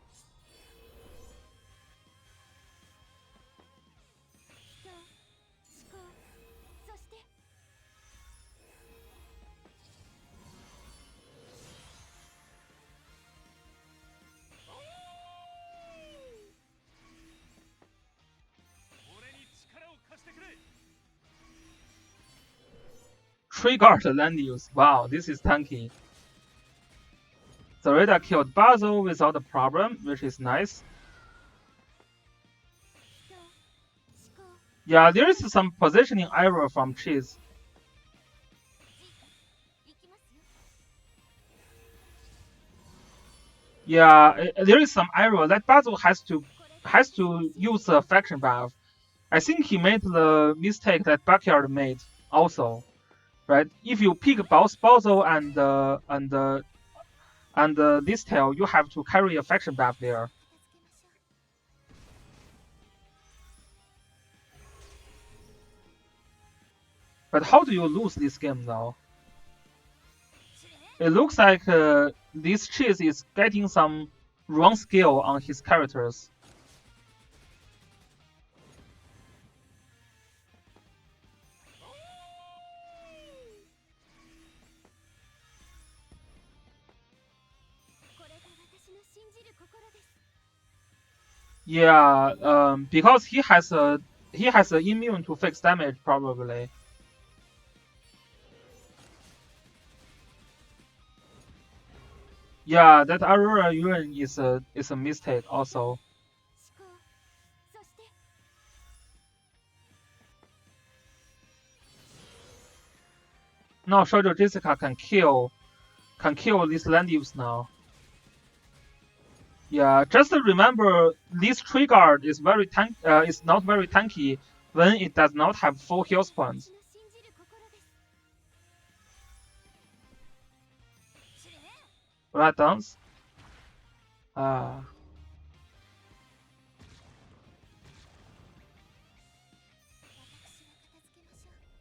[SPEAKER 1] Triggered land use. Wow, this is tanky. Zoreda killed Basil without a problem, which is nice. Yeah, there is some positioning error from Cheese. Yeah, there is some error that Basil has to use a faction buff. I think he made the mistake that Backyard made also, right? If you pick both Basil and this tail, you have to carry a faction buff there. But how do you lose this game though? It looks like this Cheese is getting some wrong skill on his characters. Yeah, because he has a immune to fixed damage probably. Yeah, that Aurora Yuan is a mistake also. Now Shoujo Jessica can kill these Landius now. Yeah, just remember this tree guard is not very tanky when it does not have full health points. Right, dance? Ah,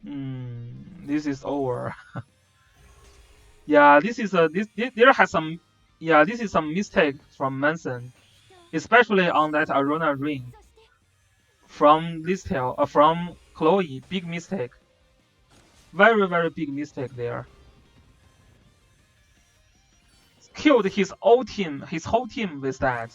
[SPEAKER 1] this is over. Yeah, there has some this is some mistake from Manson, especially on that Arona ring from Listel, from Chloe. Big mistake, very big mistake there. Killed his whole team with that.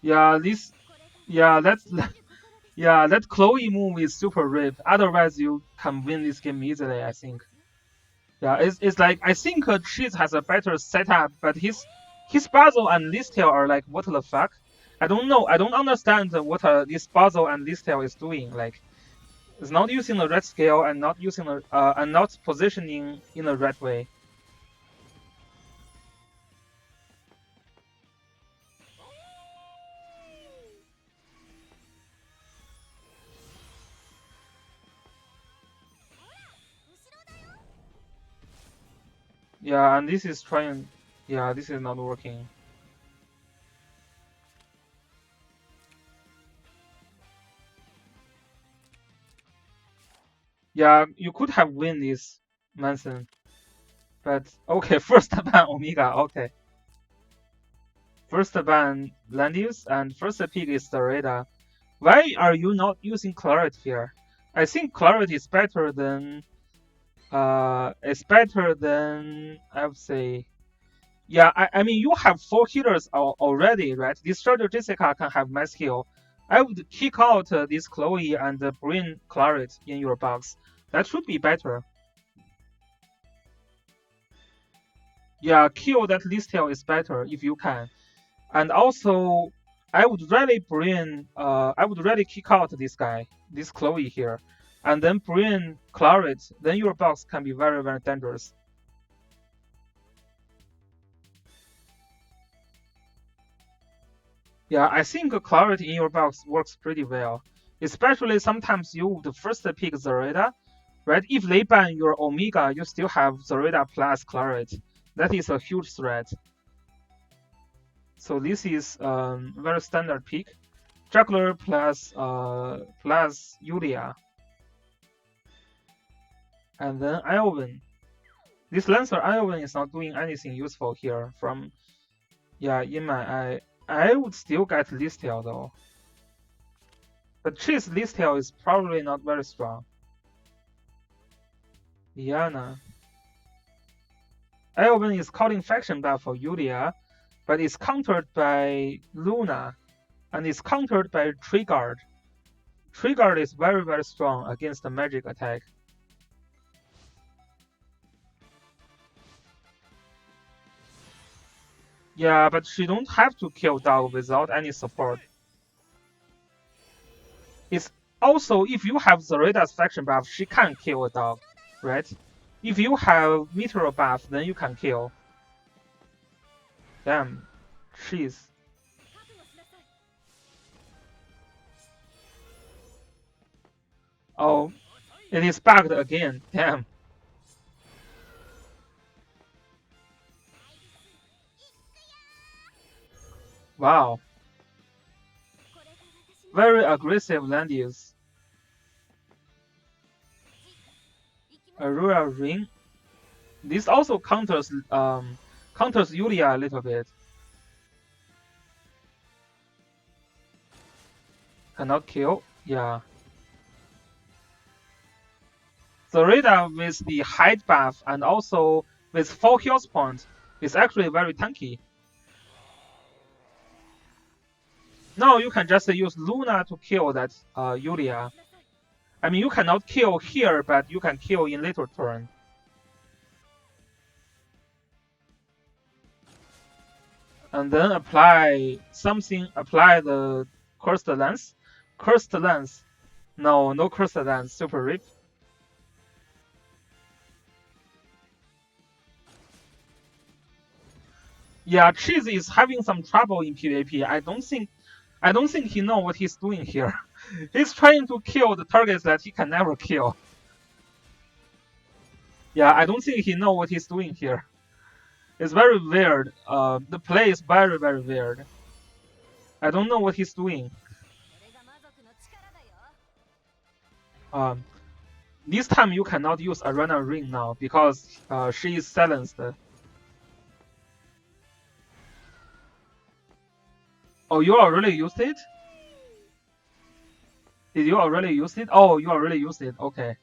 [SPEAKER 1] Yeah, this yeah that's yeah that Chloe move is super ripped. Otherwise, you can win this game easily. I think. Yeah, it's like I think Cheese has a better setup, but his Basil and Listel are like what the fuck? I don't know. I don't understand what this Basil and Listel is doing. Like, it's not using the red scale and not using the and not positioning in the right way. Yeah, and this is trying. Yeah, this is not working. Yeah, you could have win this, Manson. But okay, first ban Omega. Okay, first ban Landius and first pick is Dorada. Why are you not using Claret here? I think Claret is better than I would say. Yeah, I mean you have 4 healers already, right? This Stranger Jessica can have mass heal. I would kick out this Chloe and bring Claret in your box. That should be better. Yeah, kill that Listel is better if you can. And also, I would really kick out this guy, this Chloe here, and then bring Claret. Then your box can be very dangerous. Yeah, I think Claret in your box works pretty well. Especially sometimes you would first pick Zareta, right? If they ban your Omega, you still have Zareta plus Claret. That is a huge threat. So this is very standard pick. Juggler plus Yulia, and then Iowin. This Lancer Iowin is not doing anything useful here. From yeah, in my eye, I would still get Listel though. But Cheese Listel is probably not very strong. Diana. Iowin is calling faction buff for Yulia, but it's countered by Luna, and it's countered by Trigard. Trigard is very strong against the magic attack. Yeah, but she don't have to kill dog without any support. It's also if you have Zoreda's faction buff, she can kill a dog, right? If you have Meteor buff, then you can kill. Damn, she's. Oh, it is bugged again. Damn. Wow. Very aggressive land use. Aurora Ring. This also counters Yulia a little bit. Cannot kill. Yeah. Zareda with the hide buff and also with 4 health points is actually very tanky. Now you can just use Luna to kill that Yulia. I mean, you cannot kill here, but you can kill in later turn. And then apply the Cursed Lance. Cursed Lance. No Cursed Lance. Super Rip. Yeah, Cheese is having some trouble in PvP. I don't think he know what he's doing here. He's trying to kill the targets that he can never kill. Yeah, I don't think he know what he's doing here. It's very weird. The play is very, very weird. I don't know what he's doing. This time you cannot use Arena Ring now because she is silenced. Oh, you already used it? Did you already use it? Oh, you already used it. Okay.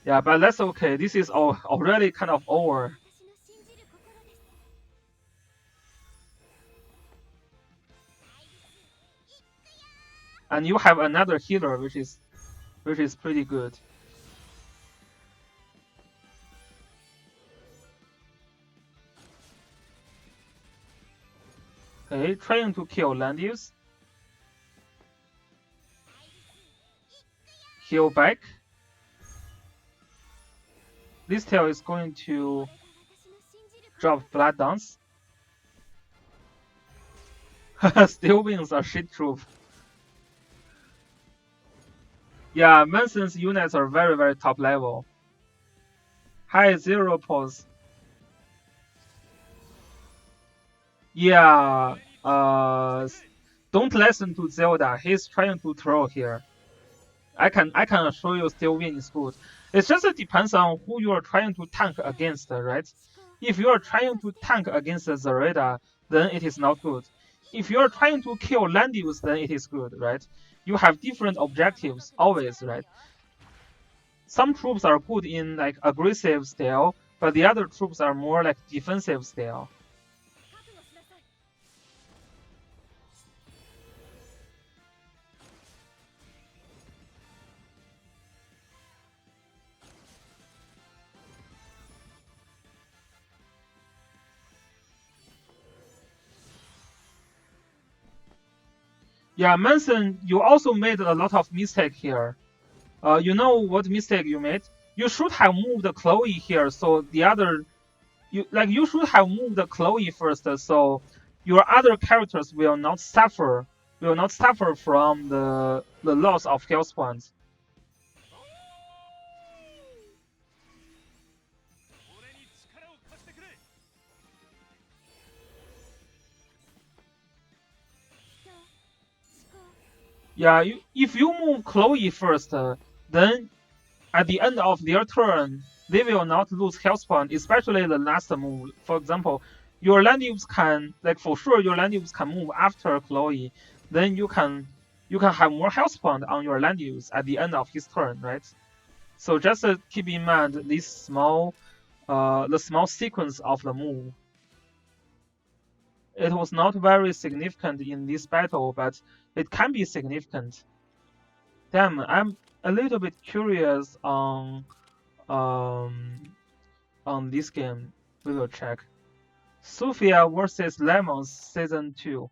[SPEAKER 1] Yeah, but that's okay. This is already kind of over. And you have another healer, which is pretty good. Okay, trying to kill Landius. Heal back. This tail is going to drop Blood Dance. Still wins a shit troop. Yeah, Manson's units are very, very top level. High zero pose. Yeah, don't listen to Zelda. He's trying to troll here. I can assure you still win is good. It just depends on who you are trying to tank against, right? If you are trying to tank against Zareda, then it is not good. If you are trying to kill Landius, then it is good, right? You have different objectives always, right? Some troops are good in like aggressive style, but the other troops are more like defensive style. Yeah, Manson, you also made a lot of mistake here. You know what mistake you made? You should have moved Chloe here, so the other, you should have moved Chloe first, so your other characters will not suffer from the loss of health points. Yeah, if you move Chloe first, then at the end of their turn, they will not lose health point, especially the last move. For example, your Landius can, like for sure, your Landius can move after Chloe. Then you can have more health point on your Landius at the end of his turn, right? So just keep in mind this small, the small sequence of the move. It was not very significant in this battle, but it can be significant. Damn, I'm a little bit curious on this game. We will check. Sophia versus Lemons Season 2.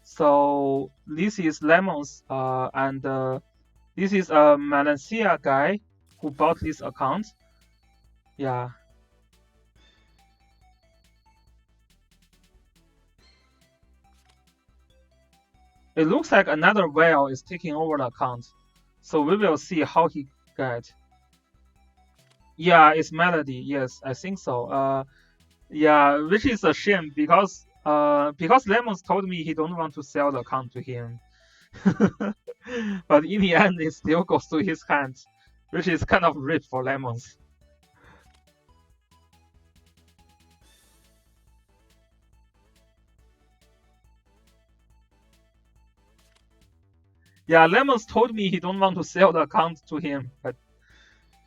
[SPEAKER 1] So this is Lemons and this is a Malaysia guy who bought this account. Yeah. It looks like another whale is taking over the account. So we will see how he get. Yeah, it's Melody. Yes, I think so. Yeah, which is a shame because Lemons told me he don't want to sell the account to him. But in the end, it still goes to his hands, which is kind of rich for lemons. Yeah, lemons told me he don't want to sell the account to him, but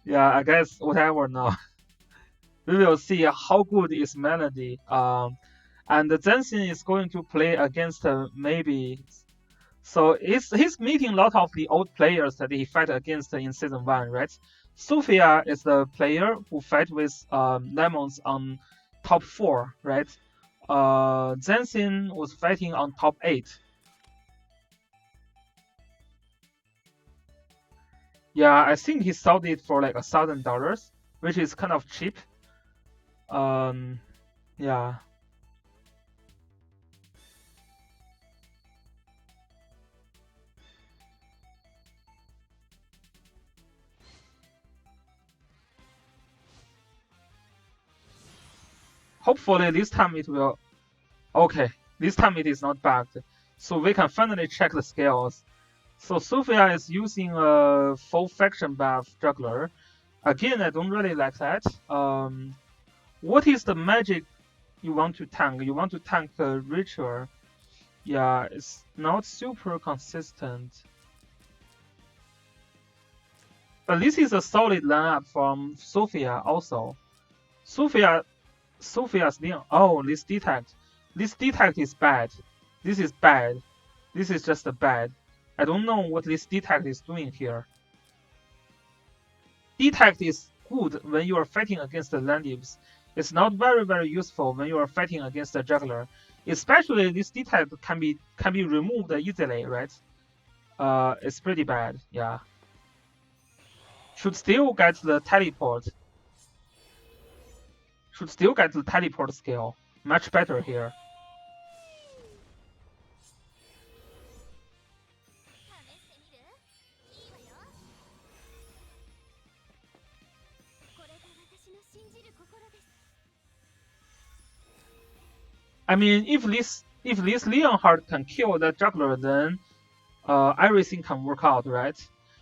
[SPEAKER 1] yeah, I guess whatever now. We will see how good is Melody. And Jensen is going to play against maybe. So he's meeting a lot of the old players that he fight against in season 1, right? Sophia is the player who fight with Lemons on top 4, right? Jensen was fighting on top 8. Yeah, I think he sold it for like $1,000, which is kind of cheap. Um, yeah. Hopefully this time it will. Okay, this time it is not bugged, so we can finally check the skills. So Sophia is using a full faction buff juggler. Again, I don't really like that. What is the magic you want to tank? You want to tank a ritual. Yeah, it's not super consistent. But this is a solid lineup from Sophia also. Sophia's name. Oh, this detect. This detect is bad. This is bad. This is just bad. I don't know what this detect is doing here. Detect is good when you are fighting against the Landives. It's not very useful when you are fighting against the juggler. Especially this detect can be removed easily, right? It's pretty bad, yeah. Should still get the teleport. Should still get the teleport skill. Much better here. I mean, if this Leonhardt can kill the juggler, then everything can work out, right?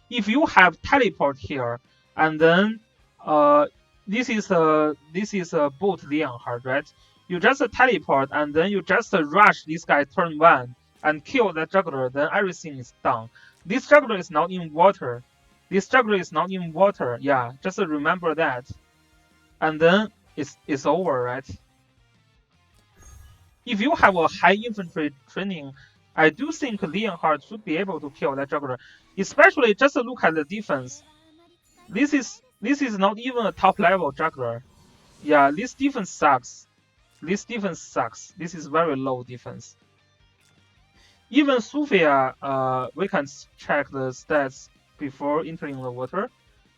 [SPEAKER 1] If you have teleport here, and then this is a boot Leonhardt, right? You just teleport, and then you just rush this guy turn 1 and kill that juggler, then everything is done. This juggler is not in water. This juggler is not in water. Yeah, just remember that, and then it's over, right? If you have a high infantry training, I do think Leonhardt should be able to kill that juggler. Especially just look at the defense. This is not even a top level juggler. Yeah, this defense sucks. This defense sucks. This is very low defense. Even Sophia, we can check the stats before entering the water.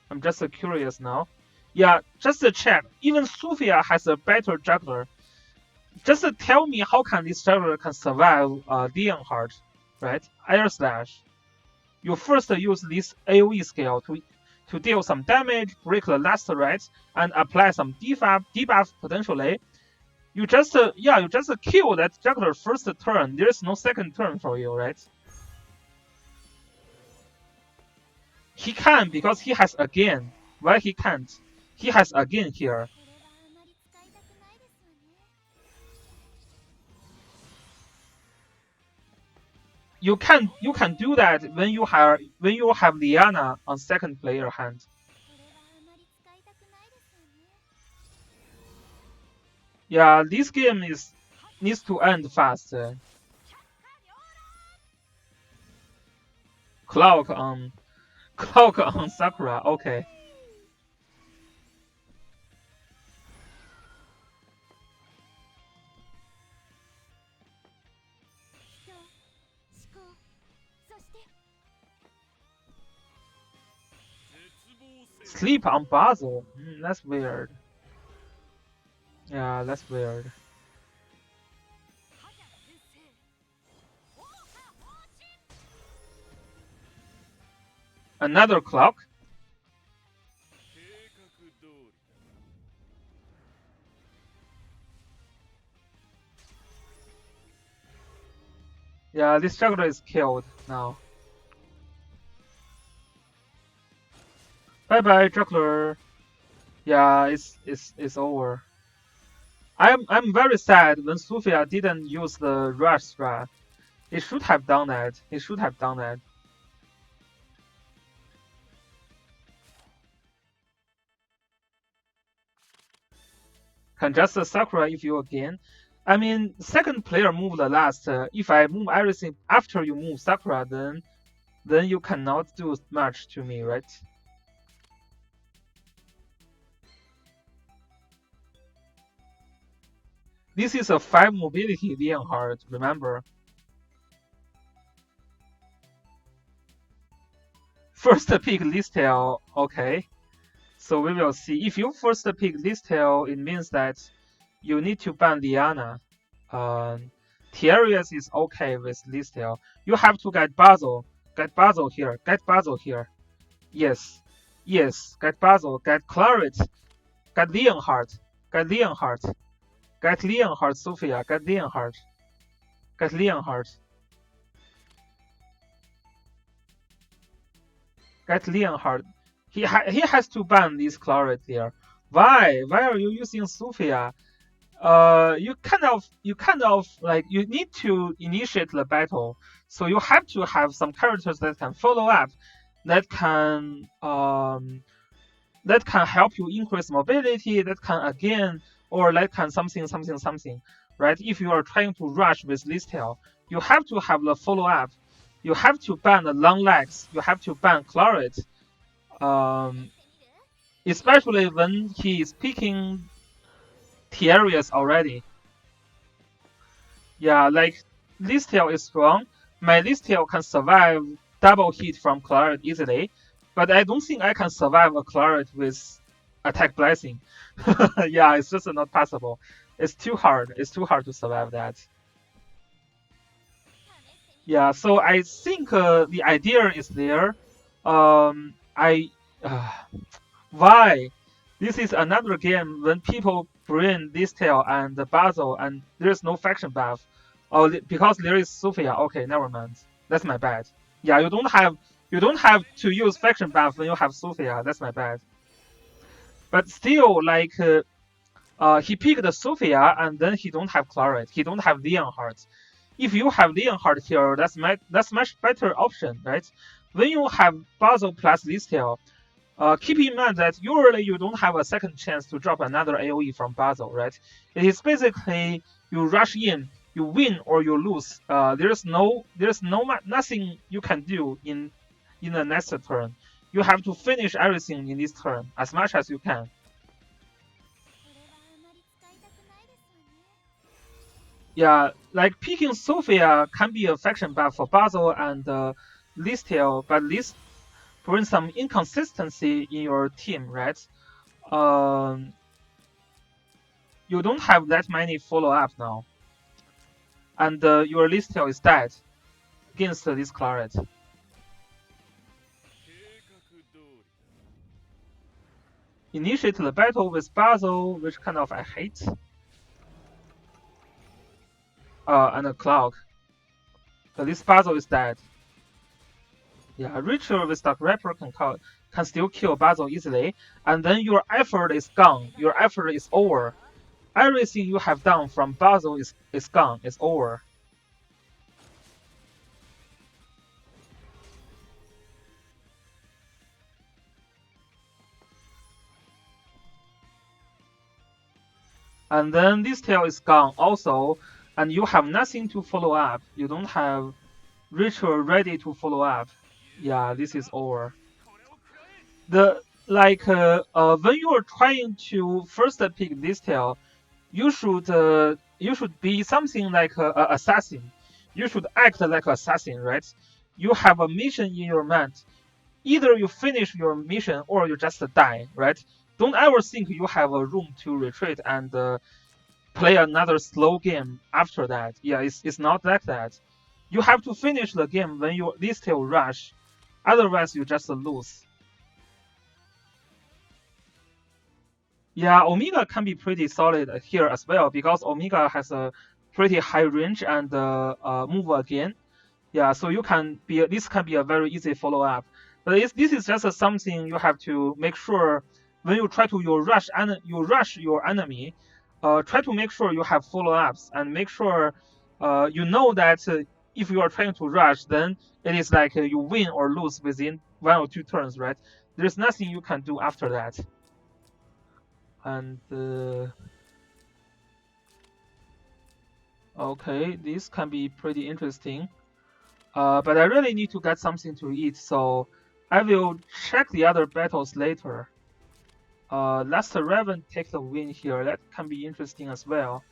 [SPEAKER 1] I'm just curious now. Yeah, just to check. Even Sophia has a better juggler. Just tell me how can this juggler can survive Leonhardt, right? Air slash. You first use this AoE skill to deal some damage, break the last right, and apply some debuff potentially. You just kill that juggler first turn. There's no second turn for you, right? He can because he has again. Why he can't? He has again here. You can do that when you have Liana on second player hand. Yeah, this game needs to end fast. Clock on Sakura. Okay. Sleep on Basil. That's weird. Yeah, that's weird. Another clock? Yeah, this juggler is killed now. Bye bye, juggler. Yeah, it's over. I'm very sad when Sophia didn't use the rush strat. He should have done that. He should have done that. Can just Sakura if you again. I mean, second player move the last. If I move everything after you move Sakura, then you cannot do much to me, right? This is a 5 mobility Leonhardt, remember? First pick Listel, okay. So we will see. If you first pick Listel, it means that you need to ban Liana. Terius is okay with Listel. You have to get Basil. Get Basil here. Get Basil here. Yes. Yes. Get Basil. Get Claret. Get Leonhardt. Get Leonhardt. Get Leonhardt, Sophia. Get Leonhardt. Get Leonhardt. Get Leonhardt. He has to ban this Claret here. Why? Why are you using Sophia? You kind of like you need to initiate the battle, so you have to have some characters that can follow up, that can help you increase mobility, that can again, or that can something, right? If you are trying to rush with Listel, you have to have the follow up. You have to ban the long legs. You have to ban Claret, um, especially when he is picking Terius already. Yeah, like Listel is strong. My Listel can survive double hit from Claret easily, but I don't think I can survive a Claret with attack blessing. Yeah, it's just not possible. It's too hard. It's too hard to survive that. Yeah, so I think the idea is there. I why? This is another game when people bring Listel and Basil and there's no faction buff. Oh, because there is Sophia. Okay, never mind. That's my bad. Yeah, you don't have to use faction buff when you have Sophia. That's my bad. But still, like he picked Sophia and then he don't have Claret. He don't have Leonhardt. If you have Leonhardt here, that's much better option, right? When you have Basil plus Listel, keep in mind that usually you don't have a second chance to drop another AoE from Basil, right? It is basically you rush in, you win or you lose. Nothing you can do in the next turn. You have to finish everything in this turn as much as you can. Yeah, like picking Sophia can be a faction buff for Basil and Listel, but this brings some inconsistency in your team, right? Um, you don't have that many follow-ups now, and your Listel is dead against this Claret. Initiate the battle with Basil, which kind of I hate. And a Clock. But this Basil is dead. Yeah, Ritual with Dark Rapper can still kill Basil easily, and then your effort is gone. Your effort is over. Everything you have done from Basil is gone. It's over. And then this tail is gone also, and you have nothing to follow up. You don't have ritual ready to follow up. Yeah, this is over. The when you are trying to first pick this tail, you should be something like a assassin. You should act like an assassin, right? You have a mission in your mind. Either you finish your mission or you just die, right? Don't ever think you have a room to retreat and play another slow game after that. Yeah, it's not like that. You have to finish the game when you Listel rush, otherwise you just lose. Yeah, Omega can be pretty solid here as well because Omega has a pretty high range and move again. Yeah, so you can be this can be a very easy follow up. But this is just something you have to make sure when you try to you rush your enemy. Try to make sure you have follow-ups and make sure you know that if you are trying to rush, then it is like you win or lose within 1 or 2 turns, right? There's nothing you can do after that. And okay, this can be pretty interesting. But I really need to get something to eat, so I will check the other battles later. Last Raven take the win here. That can be interesting as well.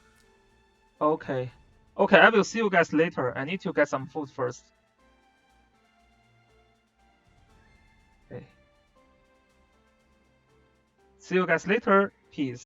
[SPEAKER 1] Okay. Okay, I will see you guys later. I need to get some food first. Okay. See you guys later. Peace.